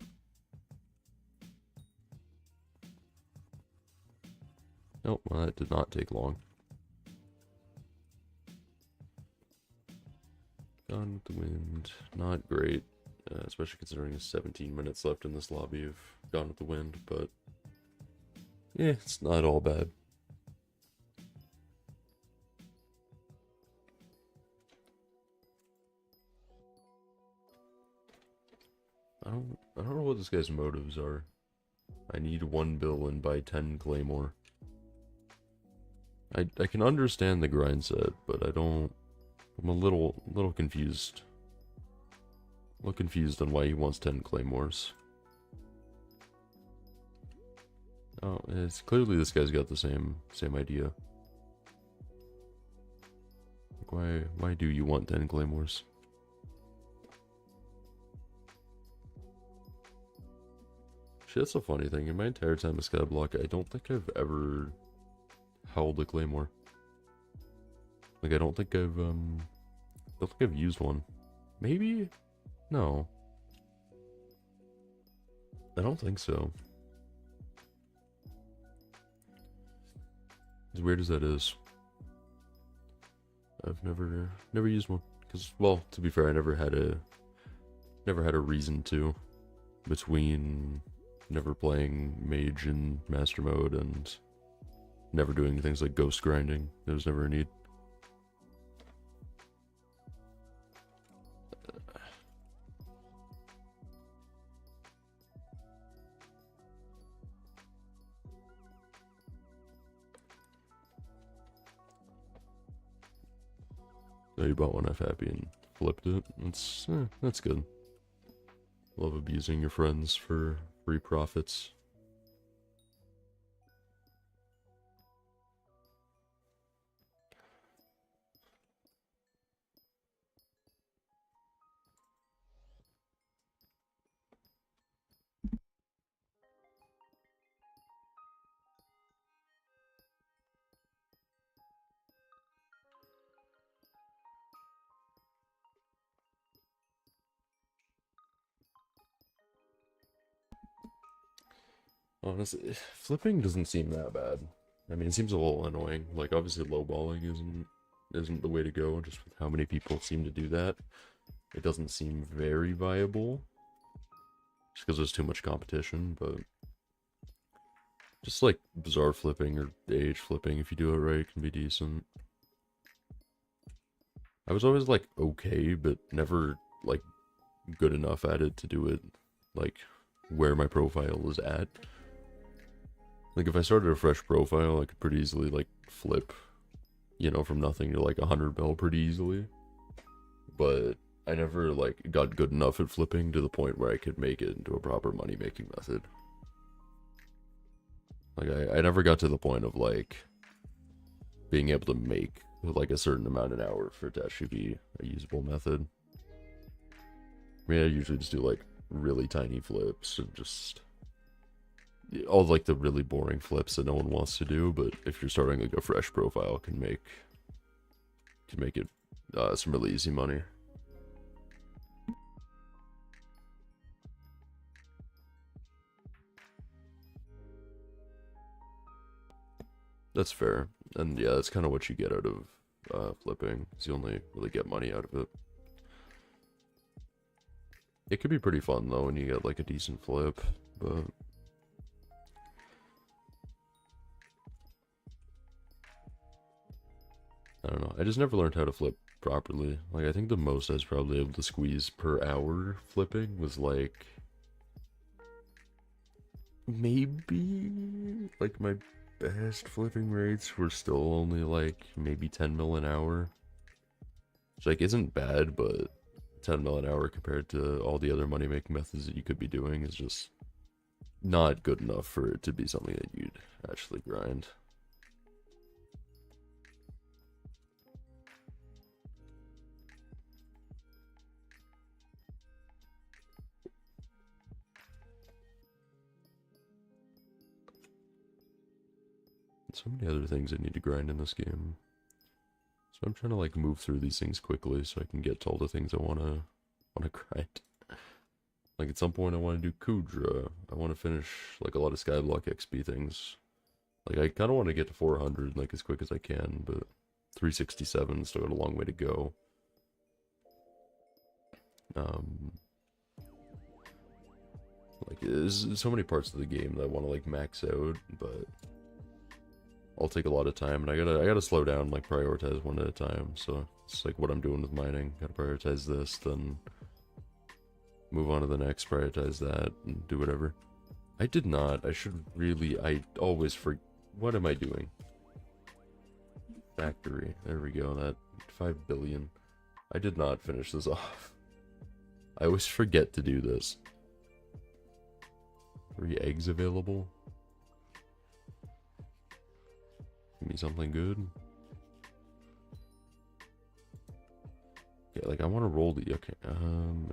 Nope, well, that did not take long. Gone with the Wind, not great, especially considering there's 17 minutes left in this lobby of Gone with the Wind, but yeah, it's not all bad. I don't know what this guy's motives are. I need 1 bill and buy 10 claymore. I can understand the grind set, but I'm a little confused. A little confused on why he wants 10 claymores. Oh, it's clearly this guy's got the same idea. Like why do you want 10 claymores? Shit, that's a funny thing. In my entire time at Skyblock, I don't think I've ever held a claymore. Like I don't think I've used one. Maybe? No. I don't think so. As weird as that is. I've never used one. Cause well, to be fair, I never had a reason to, between never playing mage in master mode and never doing things like ghost grinding. There was never a need. So you bought one F happy and flipped it. That's good. Love abusing your friends for free profits. Honestly, flipping doesn't seem that bad. I mean, it seems a little annoying. Like, obviously, lowballing isn't the way to go, just with how many people seem to do that. It doesn't seem very viable, just because there's too much competition, but just like bizarre flipping or age flipping, if you do it right, can be decent. I was always like okay, but never like good enough at it to do it like where my profile is at. Like if I started a fresh profile, I could pretty easily like flip, you know, from nothing to like 100 mil pretty easily. But I never like got good enough at flipping to the point where I could make it into a proper money making method. Like I never got to the point of like being able to make like a certain amount an hour for it to actually be a usable method. I mean, I usually just do like really tiny flips and just all like the really boring flips that no one wants to do. But if you're starting like a fresh profile, can make it some really easy money. That's fair, and yeah, that's kind of what you get out of flipping. Is you only really get money out of it. It could be pretty fun though when you get like a decent flip, but I don't know. I just never learned how to flip properly. Like I think the most I was probably able to squeeze per hour flipping was like maybe like my best flipping rates were still only like maybe 10 mil an hour. Which like isn't bad, but 10 mil an hour compared to all the other money making methods that you could be doing is just not good enough for it to be something that you'd actually grind. So many other things I need to grind in this game. So I'm trying to like move through these things quickly so I can get to all the things I wanna grind. Like at some point I want to do Kudra. I want to finish like a lot of Skyblock XP things. Like I kind of want to get to 400 like as quick as I can, but 367 still got a long way to go. Like there's so many parts of the game that I want to like max out, but I'll take a lot of time, and I gotta slow down, like prioritize one at a time. So it's like what I'm doing with mining. Gotta prioritize this, then move on to the next, prioritize that, and do whatever. I did not. I should really. I always forget. What am I doing? Factory. There we go. That 5 billion. I did not finish this off. I always forget to do this. 3 eggs available. Give me something good. Yeah, like I want to roll the. Okay, I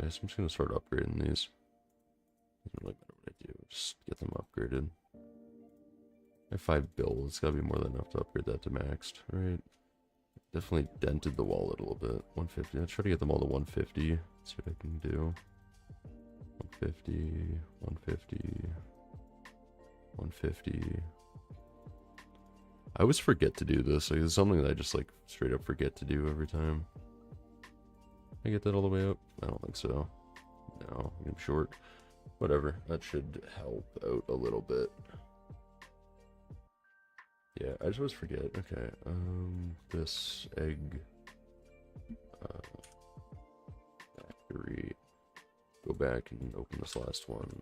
guess I'm just gonna start upgrading these. Doesn't really matter what I do. Just get them upgraded. I have 5 bill. It's gotta be more than enough to upgrade that to maxed, right? Definitely dented the wallet a little bit. 150. Let's try to get them all to 150. See what I can do. 150, 150, 150. I always forget to do this. Like, it's something that I just like straight up forget to do every time. Can I get that all the way up? I don't think so. No, I'm short. Whatever. That should help out a little bit. Yeah, I just always forget. Okay, this egg factory. Go back and open this last one.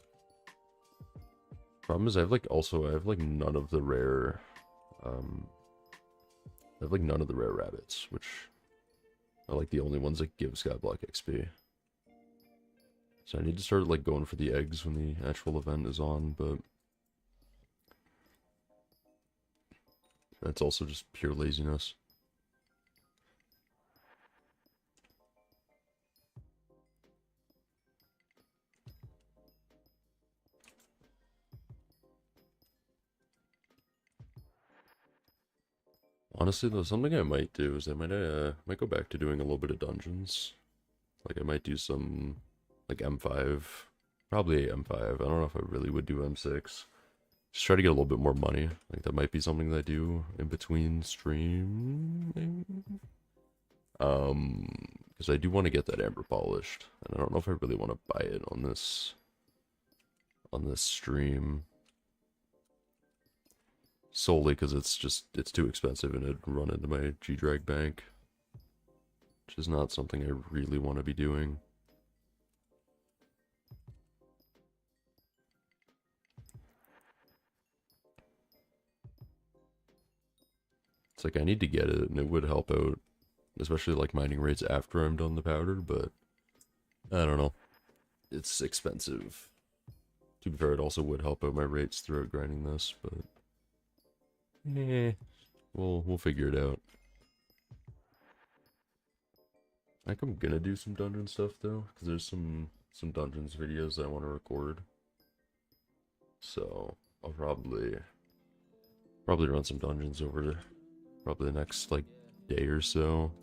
Problem is, I have like none of the rare, I have like none of the rare rabbits, which are like the only ones that give Skyblock XP. So I need to start like going for the eggs when the actual event is on, but that's also just pure laziness. Honestly, though, something I might do is I might go back to doing a little bit of dungeons. Like I might do some like M5, probably M5. I don't know if I really would do M6. Just try to get a little bit more money. Like that might be something that I do in between streaming. Because I do want to get that amber polished, and I don't know if I really want to buy it on this stream. Solely because it's too expensive and it'd run into my G-Drag bank. Which is not something I really want to be doing. It's like I need to get it and it would help out. Especially like mining rates after I'm done the powder, but I don't know. It's expensive. To be fair, it also would help out my rates throughout grinding this, but we'll figure it out. I think I'm gonna do some dungeon stuff though, because there's some some dungeons videos that I want to record. So I'll probably run some dungeons over probably the next like day or so.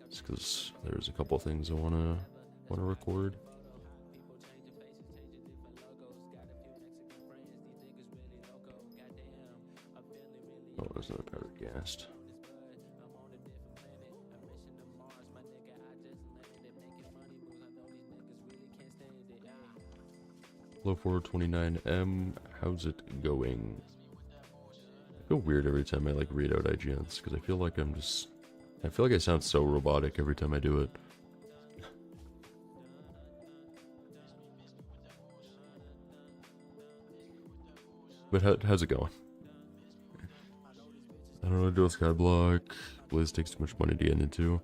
Just because there's a couple things I wanna record. Oh, there's another powder ghast. Low 429M, how's it going? I feel weird every time I like read out IGNs because I feel like I sound so robotic every time I do it. But how's it going? I don't know, dual Skyblock. Blizz takes too much money to get into.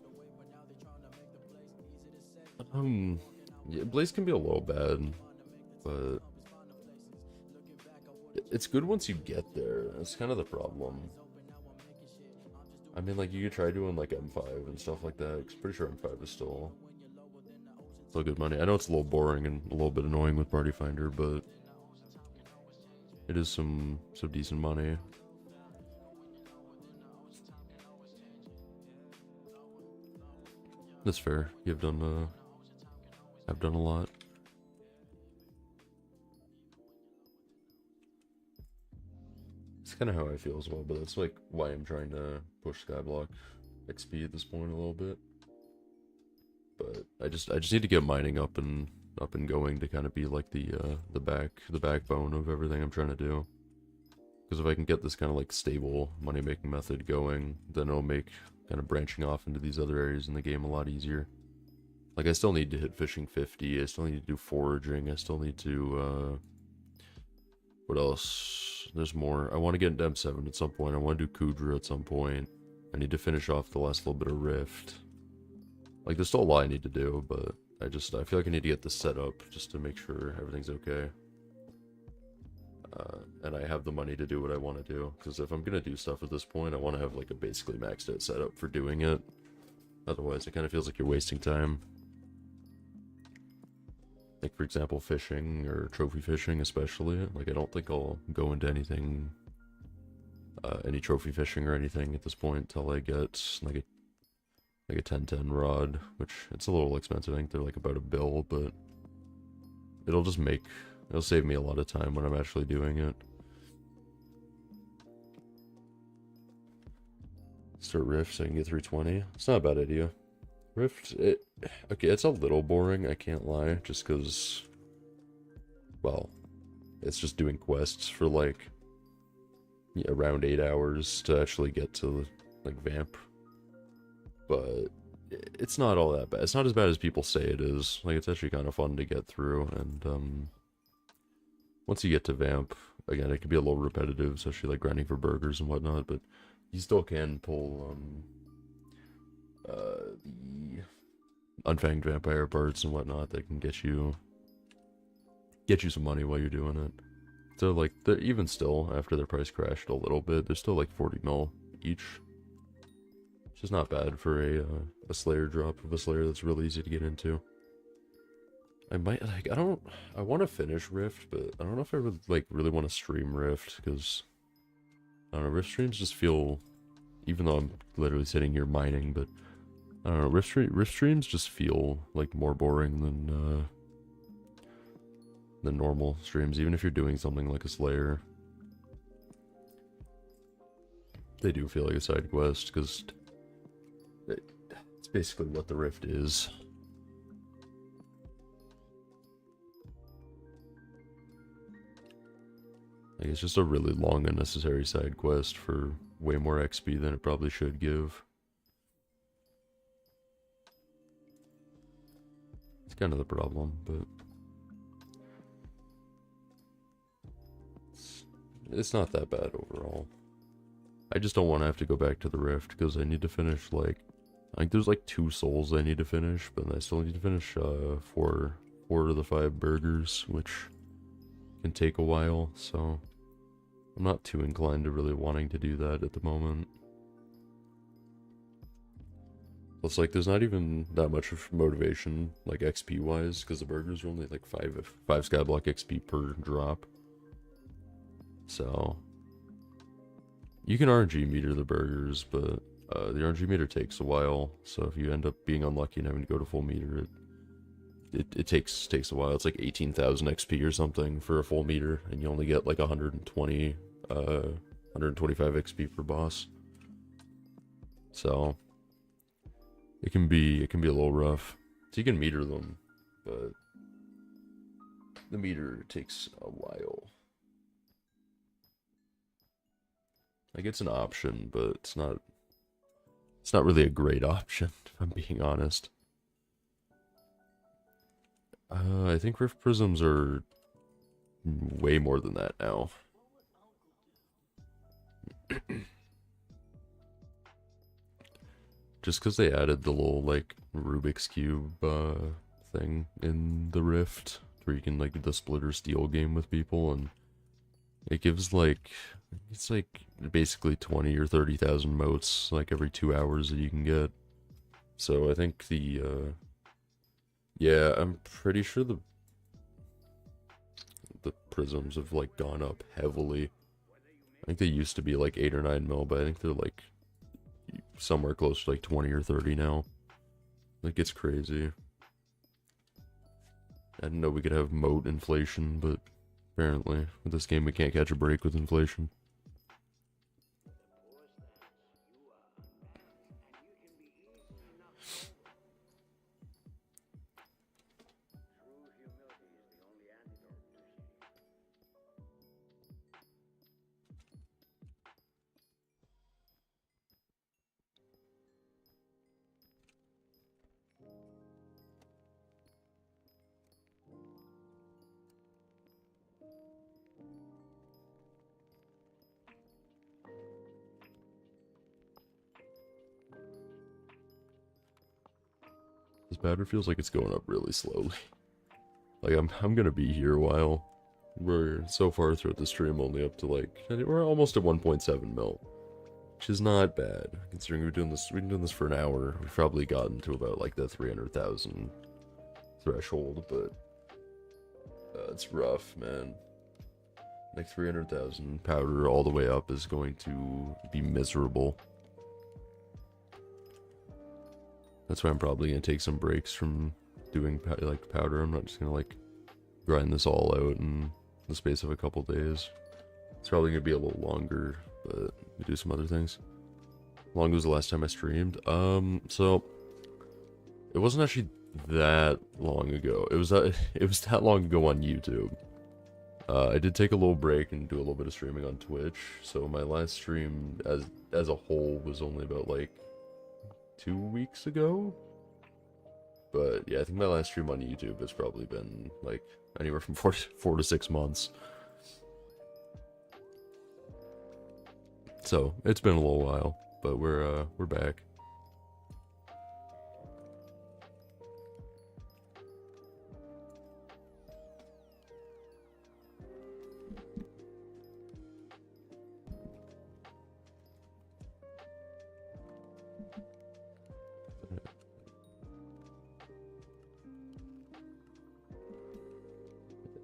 Yeah, Blaze can be a little bad, but it's good once you get there. That's kind of the problem. I mean, like, you could try doing like M5 and stuff like that. I'm pretty sure M5 is still good money. I know it's a little boring and a little bit annoying with Party Finder, but it is some decent money. That's fair. I've done a lot. It's kind of how I feel as well, but that's like why I'm trying to push Skyblock XP at this point a little bit. But I just need to get mining up and going to kind of be like the backbone of everything I'm trying to do. Because if I can get this kind of like stable money making method going, then it'll make kind of branching off into these other areas in the game a lot easier. Like, I still need to hit fishing 50, I still need to do foraging, I still need to what else? There's more. I want to get into M7 at some point. I want to do Kudra at some point. I need to finish off the last little bit of Rift. Like, there's still a lot I need to do, but I feel like I need to get this set up just to make sure everything's okay. And I have the money to do what I want to do. Because if I'm going to do stuff at this point, I want to have like a basically maxed out setup for doing it. Otherwise, it kind of feels like you're wasting time. Like, for example, fishing or trophy fishing especially. Like, I don't think I'll go into anything, any trophy fishing or anything at this point until I get like a 1010 rod, which it's a little expensive. I think they're like about $1 bill, but it'll save me a lot of time when I'm actually doing it. Start Rift so I can get 320. It's not a bad idea. Rift, okay, it's a little boring, I can't lie, just because, well, it's just doing quests for like around 8 hours to actually get to like Vamp. But it's not all that bad. It's not as bad as people say it is. Like, it's actually kind of fun to get through, and once you get to Vamp, again, it can be a little repetitive, especially like grinding for burgers and whatnot, but you still can pull the unfanged vampire parts and whatnot that can get you some money while you're doing it. So like, even still, after their price crashed a little bit, they're still like 40 mil each, which is not bad for a Slayer drop of a Slayer that's really easy to get into. I might, like, I want to finish Rift, but I don't know if I would like really want to stream Rift, because I don't know, Rift streams just feel, even though I'm literally sitting here mining, but I don't know, Rift streams just feel like more boring than normal streams, even if you're doing something like a Slayer. They do feel like a side quest, because it's basically what the Rift is. Like, it's just a really long, unnecessary side quest for way more XP than it probably should give. It's kind of the problem, but it's not that bad overall. I just don't want to have to go back to the Rift, because I need to finish, like, I think there's like 2 souls I need to finish, but I still need to finish 4 of the 5 burgers, which can take a while, so I'm not too inclined to really wanting to do that at the moment. Plus, like, there's not even that much of motivation, like, XP wise, because the burgers are only like five Skyblock XP per drop. So, you can RNG meter the burgers, but the RNG meter takes a while. So if you end up being unlucky and having to go to full meter, it takes a while. It's like 18,000 XP or something for a full meter, and you only get like 125 XP per boss. So it can be a little rough. So you can meter them, but the meter takes a while. Like, it's an option, but it's not really a great option, if I'm being honest. I think Rift Prisms are way more than that now. Just because they added the little, like, Rubik's Cube thing in the Rift, where you can, like, do the Splitter Steel game with people, and it gives, like, it's like basically 20 or 30,000 motes, like, every 2 hours that you can get. So I think yeah, I'm pretty sure the prisms have, like, gone up heavily. I think they used to be like 8 or 9 mil, but I think they're like somewhere close to like 20 or 30 now. Like, it's crazy. I didn't know we could have moat inflation, but apparently with this game we can't catch a break with inflation. This batter feels like it's going up really slowly. Like, I'm gonna be here a while. We're so far throughout the stream only up to, like, we're almost at 1.7 mil, which is not bad considering we've been doing this for an hour. We've probably gotten to about like the 300,000 threshold, but it's rough, man. Like, 300,000 powder all the way up is going to be miserable. That's why I'm probably gonna take some breaks from doing like powder. I'm not just gonna like grind this all out in the space of a couple days. It's probably gonna be a little longer, but we do some other things. How long was the last time I streamed? So it wasn't actually that long ago. It was that long ago on YouTube. I did take a little break and do a little bit of streaming on Twitch. So my last stream as a whole was only about like 2 weeks ago. But yeah, I think my last stream on YouTube has probably been like anywhere from 4 to 6 months. So it's been a little while, but we're back.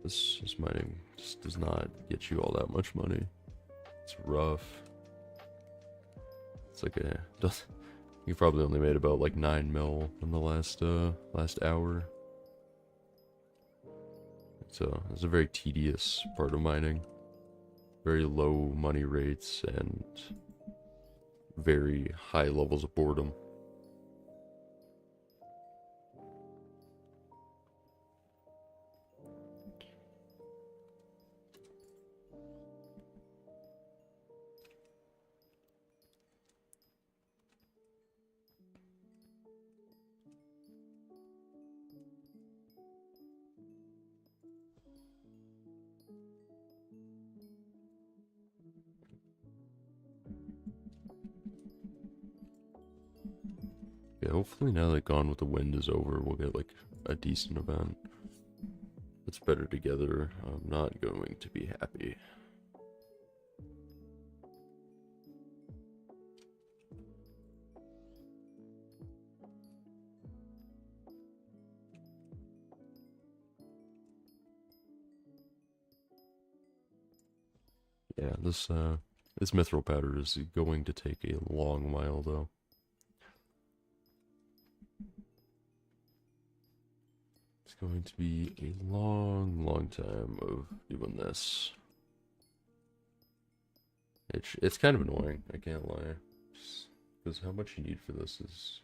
This mining just does not get you all that much money. It's rough. It's like you probably only made about like 9 mil in the last hour. So it's a very tedious part of mining. Very low money rates and very high levels of boredom. Yeah, hopefully now that Gone with the Wind is over, we'll get like a decent event. If it's better together, I'm not going to be happy. Yeah, this mithril powder is going to take a long while, though. It's going to be a long, long time of doing this. It's kind of annoying, I can't lie. Because how much you need for this is...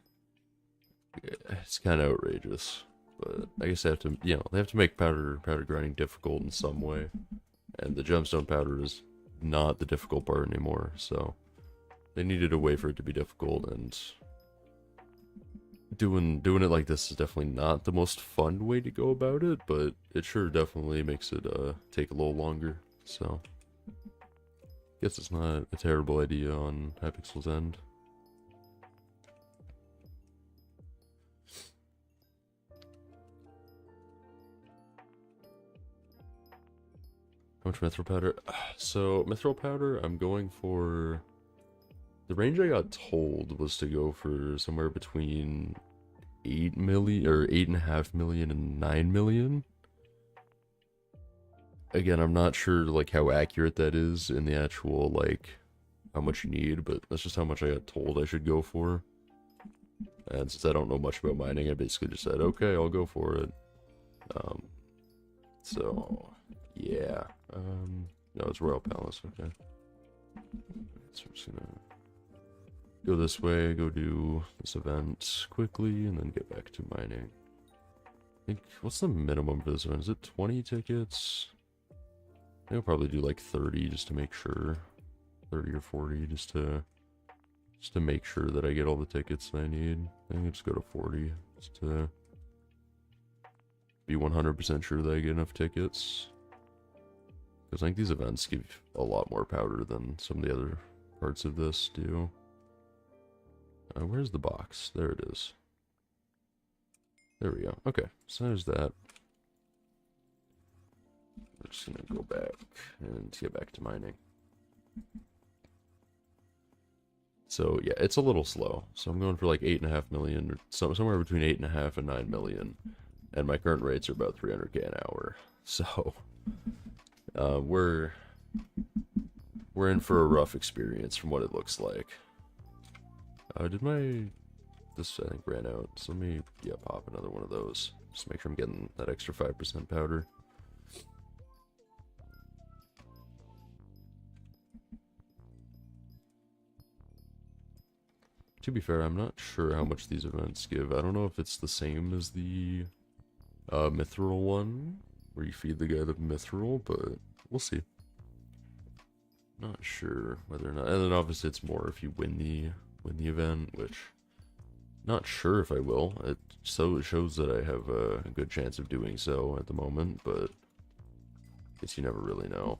it's kind of outrageous. But I guess they have to, they have to make powder grinding difficult in some way. And the gemstone powder is not the difficult part anymore, so they needed a way for it to be difficult, and doing it like this is definitely not the most fun way to go about it, but it sure definitely makes it take a little longer. So guess it's not a terrible idea on Hypixel's end. How much mithril powder? So mithril powder, I'm going for... the range I got told was to go for somewhere between 8 million, or 8.5 million and 9 million. Again, I'm not sure like how accurate that is in the actual like how much you need, but that's just how much I got told I should go for. And since I don't know much about mining, I basically just said, okay, I'll go for it. So yeah. No, it's Royal Palace, okay. So I'm just gonna go this way, go do this event quickly, and then get back to mining. I think, what's the minimum for this event? Is it 20 tickets? I think I'll probably do like 30 just to make sure. 30 or 40 just to make sure that I get all the tickets that I need. I think I'll just go to 40 just to be 100% sure that I get enough tickets. Because I think these events give a lot more powder than some of the other parts of this do. Where's the box? There it is. There we go. Okay, so there's that. We're just gonna go back and get back to mining. So yeah, it's a little slow. So I'm going for like 8.5 million, or somewhere between 8.5 and 9 million. And my current rates are about 300k an hour. So we're in for a rough experience from what it looks like. This I think ran out, so let me pop another one of those. Just make sure I'm getting that extra 5% powder. To be fair, I'm not sure how much these events give. I don't know if it's the same as the mithril one, where you feed the guy the mithril, but we'll see. Not sure whether or not. And then obviously it's more if you win the event, which not sure if I will. It shows that I have a good chance of doing so at the moment, but I guess you never really know.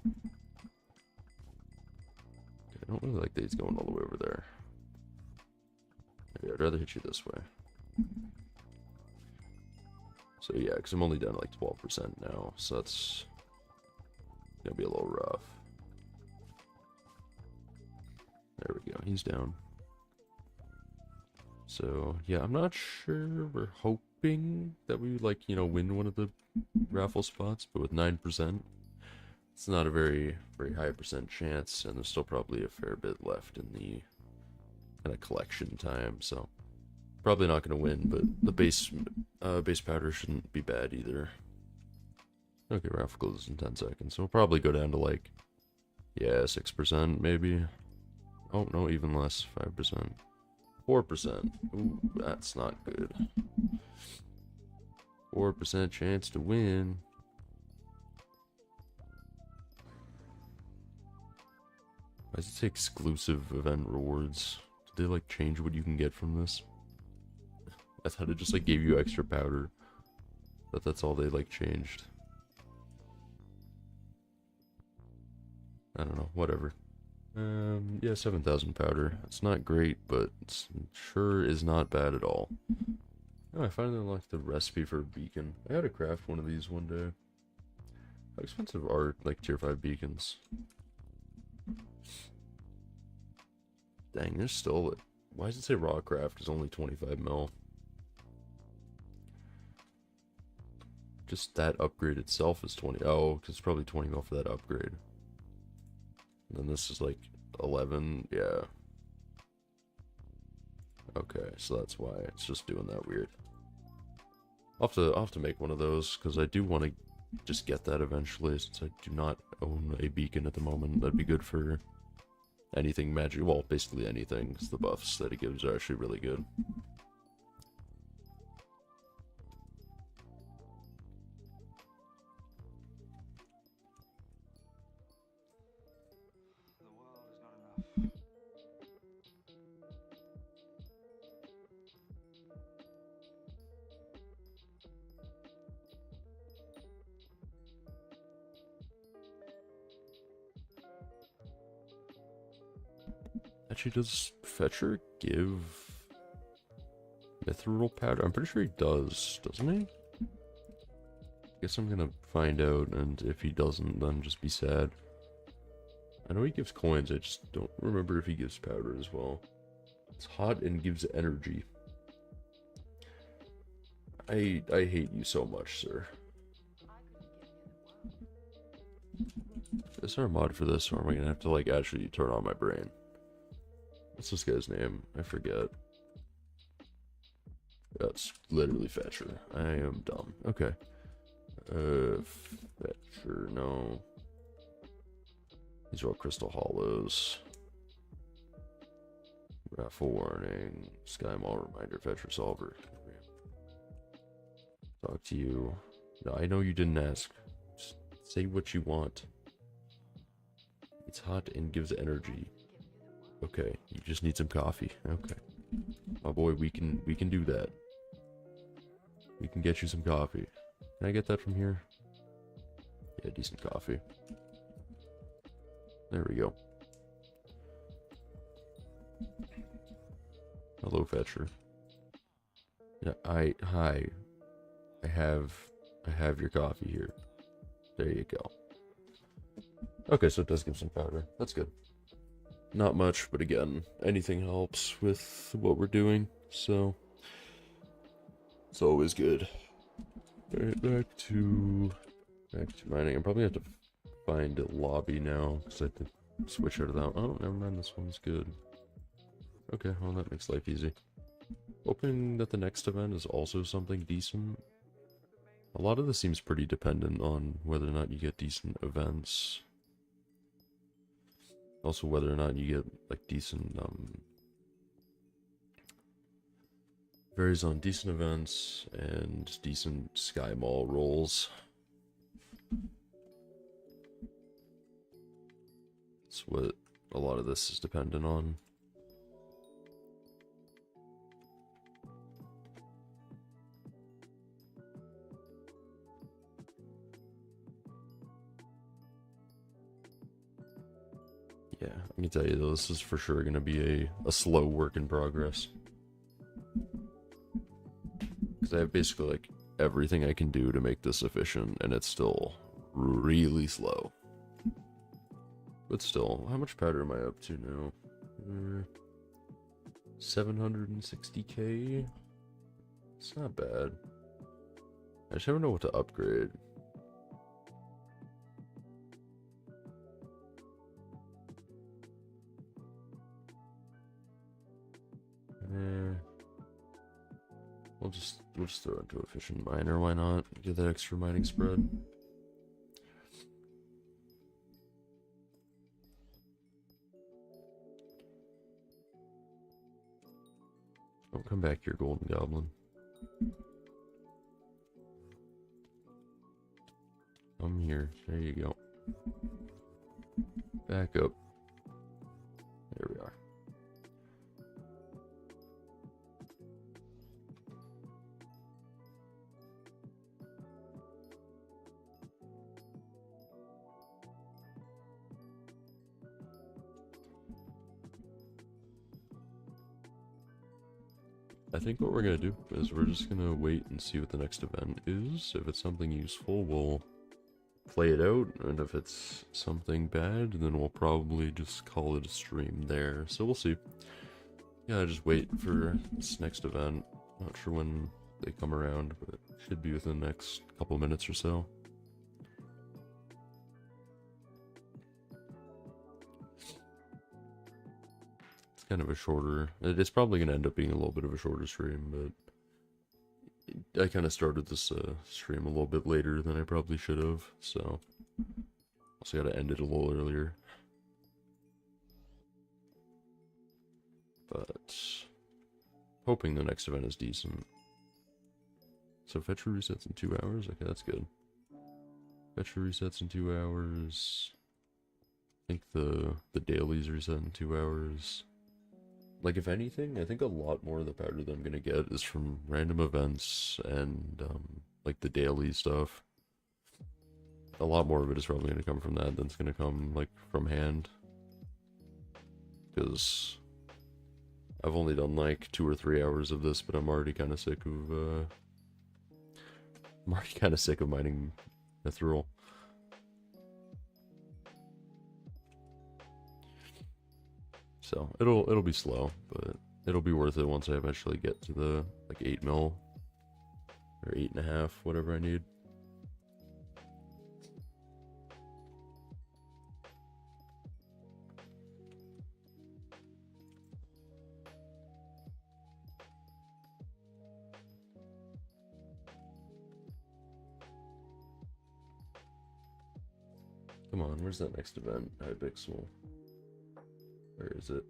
I don't really like that he's going all the way over there. Maybe I'd rather hit you this way. So yeah, because I'm only down to like 12% now, so that's gonna be a little rough. There we go, he's down. So yeah, I'm not sure. We're hoping that we win one of the raffle spots, but with 9%, it's not a very high percent chance, and there's still probably a fair bit left in the kind of collection time. So probably not going to win, but the base powder shouldn't be bad either. Okay, raffle closes in 10 seconds, so we'll probably go down to like 6% maybe. Oh no, even less, 5%. 4%. Ooh, that's not good. 4% chance to win. Why does it say exclusive event rewards? Did they like change what you can get from this? I thought it just like gave you extra powder. But that's all they like changed. I don't know, whatever. Yeah, 7,000 powder. It's not great, but it sure is not bad at all. Oh, I finally unlocked the recipe for a beacon. I had to craft one of these one day. How expensive are like tier 5 beacons? Dang, there's still... Why does it say raw craft is only 25 mil? Just that upgrade itself is 20. Oh, because it's probably 20 mil for that upgrade. And then this is like 11. Yeah. Okay, so that's why it's just doing that weird. I'll have to make one of those, because I do want to just get that eventually, since I do not own a beacon at the moment. That'd be good for anything magic. Well, basically anything, because the buffs that it gives are actually really good. Actually, does Fetcher give mithril powder? I'm pretty sure he does, doesn't he? Guess I'm gonna find out, and if he doesn't, then just be sad. I know he gives coins, I just don't remember if he gives powder as well. It's hot and gives energy. I hate you so much, sir. Is there a mod for this, or am I gonna have to, like, actually turn on my brain? What's this guy's name? I forget. That's literally Fetcher. I am dumb. Okay. Fetcher, no. These are all Crystal Hollows. Raffle Warning. Sky Mall Reminder. Fetcher Solver. Talk to you. No, I know you didn't ask. Just say what you want. It's hot and gives energy. Okay, you just need some coffee. Okay. Oh boy, we can do that. We can get you some coffee. Can I get that from here? Yeah, decent coffee. There we go. Hello, Fetcher. Yeah, hi. I have your coffee here. There you go. Okay, so it does give some powder. That's good. Not much, but again, anything helps with what we're doing, so it's always good. Alright, back to mining. I probably have to find a lobby now, because I have to switch out of that. Oh, never mind, this one's good. Okay, well that makes life easy. Hoping that the next event is also something decent. A lot of this seems pretty dependent on whether or not you get decent events. Also, whether or not you get, like, decent, varies on decent events and decent Sky Mall rolls. That's what a lot of this is dependent on. Yeah, I can tell you though, this is for sure going to be a slow work in progress. Because I have basically, like, everything I can do to make this efficient, and it's still really slow. But still, how much powder am I up to now? 760k? It's not bad. I just never know what to upgrade. We'll just throw it into efficient miner, why not? Get that extra mining spread. Don't come back here, Golden Goblin. I'm here. There you go. Back up. There we are. I think what we're going to do is we're just going to wait and see what the next event is. If it's something useful, we'll play it out, and if it's something bad, then we'll probably just call it a stream there. So we'll see. Yeah, just wait for this next event. Not sure when they come around, but it should be within the next couple minutes or so. kind of a shorter. It's probably gonna end up being a little bit of a shorter stream, but I kind of started this stream a little bit later than I probably should have, so also got to end it a little earlier. But hoping the next event is decent. So fetcher resets in 2 hours. Okay, that's good. Fetcher resets in 2 hours. I think the dailies reset in 2 hours. Like, if anything, I think a lot more of the powder that I'm gonna get is from random events and like the daily stuff. A lot more of it is probably gonna come from that than it's gonna come like from hand. Because I've only done like 2 or 3 hours of this, but I'm already kind of sick of mining mithril. So it'll be slow, but it'll be worth it once I eventually get to the like 8 mil or 8.5, whatever I need. Come on, where's that next event? Hypixel. Where is it?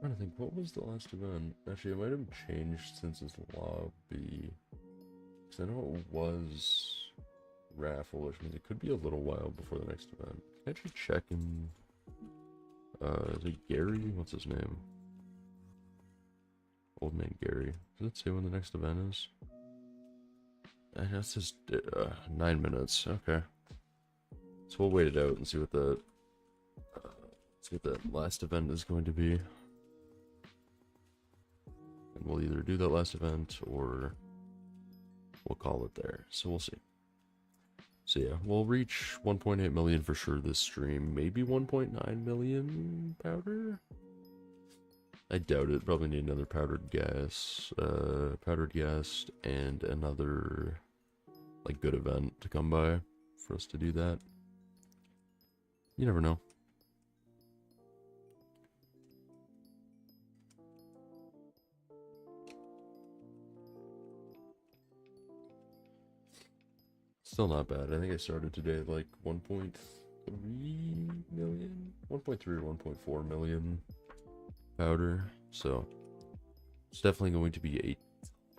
I'm trying to think, what was the last event? Actually, it might have changed since this lobby. Because I know it was raffle, which means it could be a little while before the next event. Can I actually check in... is it Gary? What's his name? Old man Gary. Does it say when the next event is? That's just 9 minutes. Okay. So we'll wait it out and see what the last event is going to be. And we'll either do that last event or we'll call it there. So we'll see. So yeah, we'll reach 1.8 million for sure this stream. Maybe 1.9 million powder? I doubt it. Probably need another powdered gas and another like good event to come by for us to do that. You never know. Still not bad. I think I started today at like 1.3 million? 1.3 or 1.4 million powder. So it's definitely going to be a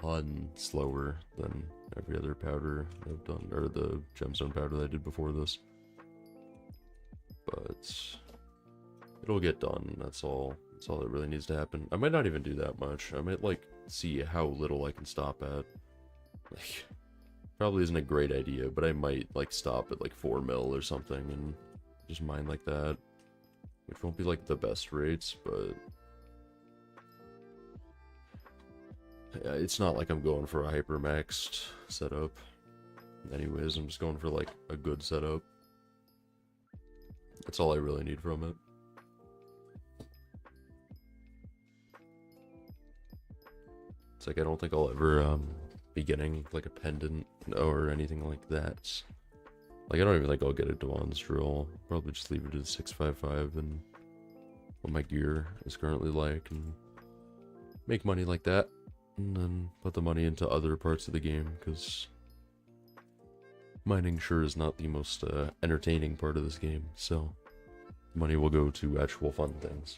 ton slower than every other powder I've done, or the gemstone powder that I did before this. But it'll get done. That's all that really needs to happen. I might not even do that much. I might like see how little I can stop at. Like, probably isn't a great idea, but I might like stop at like 4 mil or something and just mine like that, which won't be like the best rates, but yeah, it's not like I'm going for a hyper maxed setup. Anyways, I'm just going for like a good setup. That's all I really need from it. It's like I don't think I'll ever be getting like a pendant or anything like that. Like I don't even think I'll get a Dwan's drill. Probably just leave it at 655 and what my gear is currently like and make money like that. And then put the money into other parts of the game, because Mining sure is not the most entertaining part of this game, so money will go to actual fun things.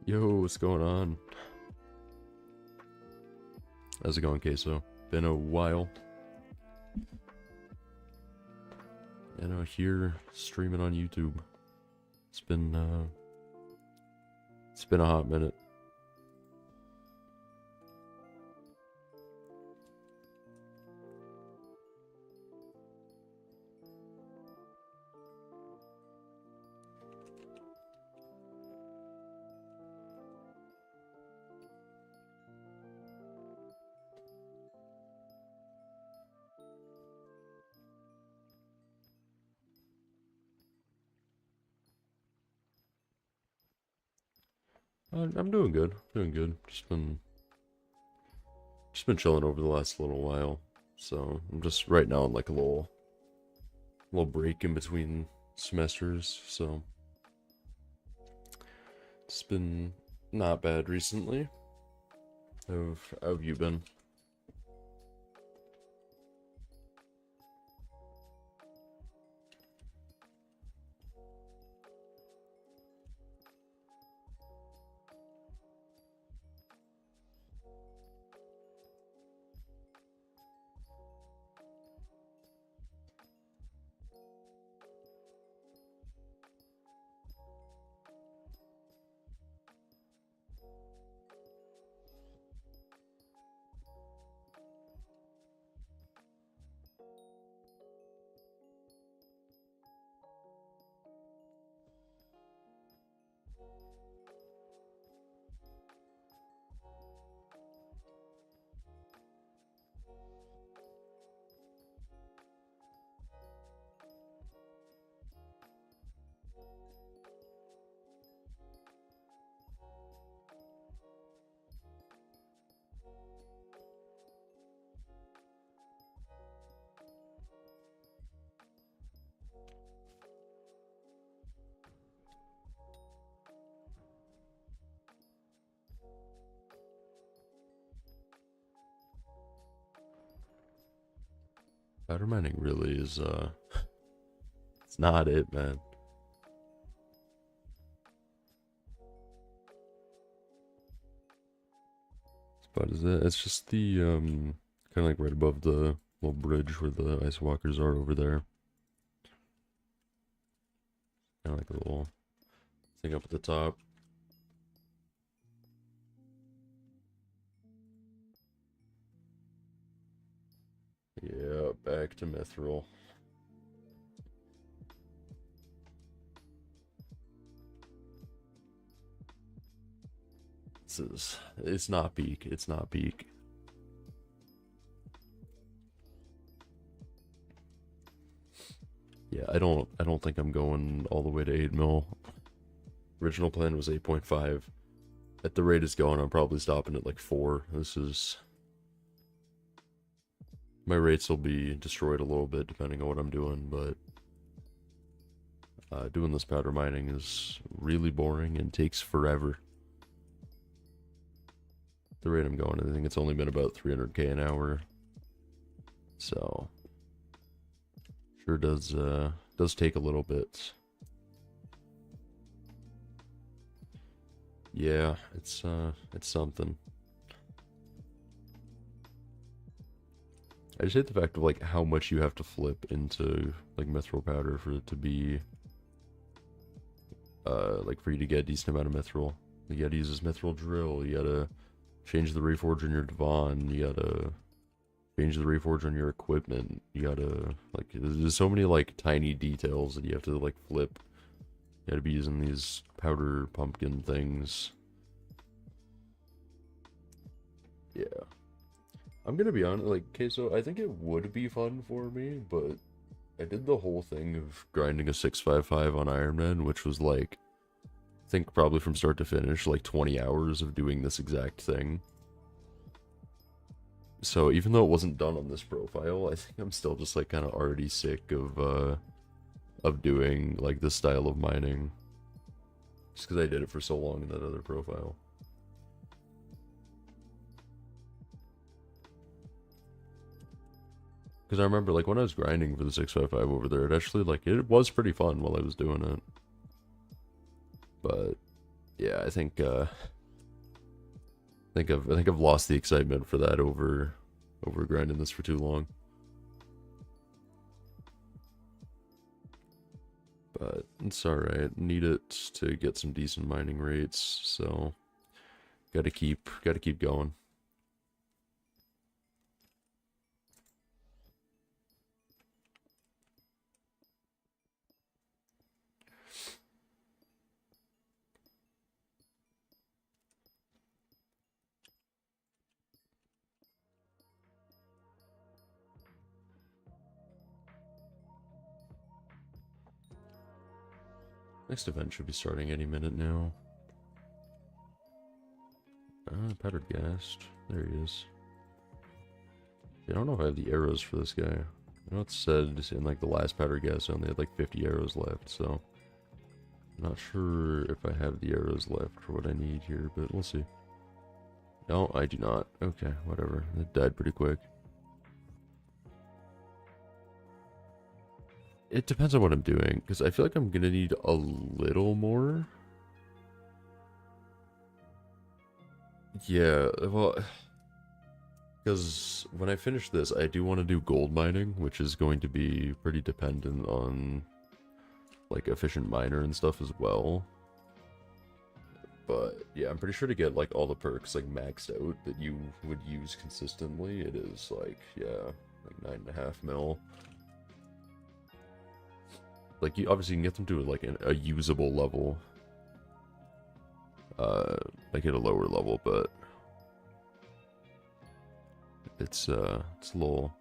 Yo, what's going on? How's it going, Queso? Been a while. And here streaming on YouTube. It's been a hot minute. I'm doing good. Doing good. Just been chilling over the last little while. So I'm just right now in like a little break in between semesters. So it's been not bad recently. How have you been? Powder mining really is it's not it, man. But is it? It's just the kind of like right above the little bridge where the ice walkers are over there. Kind of like a little thing up at the top. Yeah, back to Mithril. It's not peak. It's not peak. Yeah, I don't think I'm going all the way to 8 mil. Original plan was 8.5. At the rate it's going, I'm probably stopping at like 4. My rates will be destroyed a little bit depending on what I'm doing, but doing this powder mining is really boring and takes forever. The rate I'm going, I think it's only been about 300k an hour. So sure does take a little bit. Yeah, it's something. I just hate the fact of like how much you have to flip into like mithril powder for it to be like for you to get a decent amount of mithril. You gotta use this mithril drill, you gotta change the reforge on your Devon, you gotta change the reforge on your equipment, you gotta like there's so many like tiny details that you have to like flip. You gotta be using these powder pumpkin things. Yeah. I'm gonna be honest, like, Queso, I think it would be fun for me, but I did the whole thing of grinding a 655 on Iron Man, which was like think probably from start to finish, like 20 hours of doing this exact thing. So even though it wasn't done on this profile, I think I'm still just like kind of already sick of doing like this style of mining. Just because I did it for so long in that other profile. Because I remember, like, when I was grinding for the 655 over there, it actually, like, it was pretty fun while I was doing it. But, yeah, I think I've lost the excitement for that over grinding this for too long. But it's alright. Need it to get some decent mining rates, so gotta keep going. Next event should be starting any minute now. Powdered Ghast. There he is. I don't know if I have the arrows for this guy. I know it said in like the last Powdered Ghast I only had like 50 arrows left, so I'm not sure if I have the arrows left for what I need here, but we'll see. No, I do not. Okay, whatever. It died pretty quick. It depends on what I'm doing, because I feel like I'm gonna need a little more. Yeah, well, because when I finish this, I do want to do gold mining, which is going to be pretty dependent on, like, efficient miner and stuff as well. But, yeah, I'm pretty sure to get, like, all the perks, like, maxed out that you would use consistently, it is, like, yeah, like 9.5 mil. Like, you obviously can get them to, like, a usable level. Like, at a lower level, but it's a little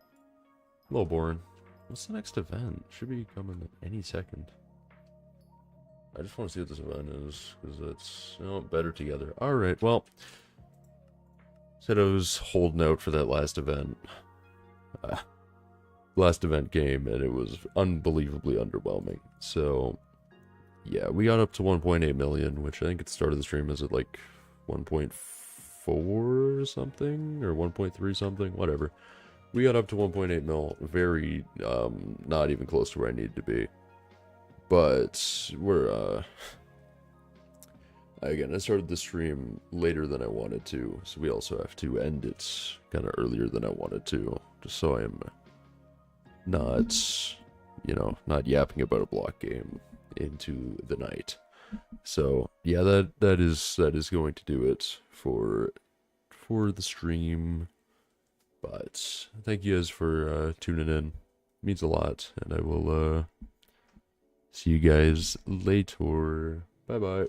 boring. What's the next event? Should be coming any second. I just want to see what this event is, because it's, you know, better together. Alright, well, said I was holding out for that last event. Last event game, and it was unbelievably underwhelming. So, yeah, we got up to 1.8 million, which I think at the start of the stream is at like 1.4 or something, or 1.3 something, whatever. We got up to 1.8 mil, very, not even close to where I needed to be. But, we're, again, I started the stream later than I wanted to, so we also have to end it kind of earlier than I wanted to, just so I am not, you know, not yapping about a block game into the night. So yeah, that is going to do it for the stream. But thank you guys for tuning in. It means a lot, and I will see you guys later. Bye bye.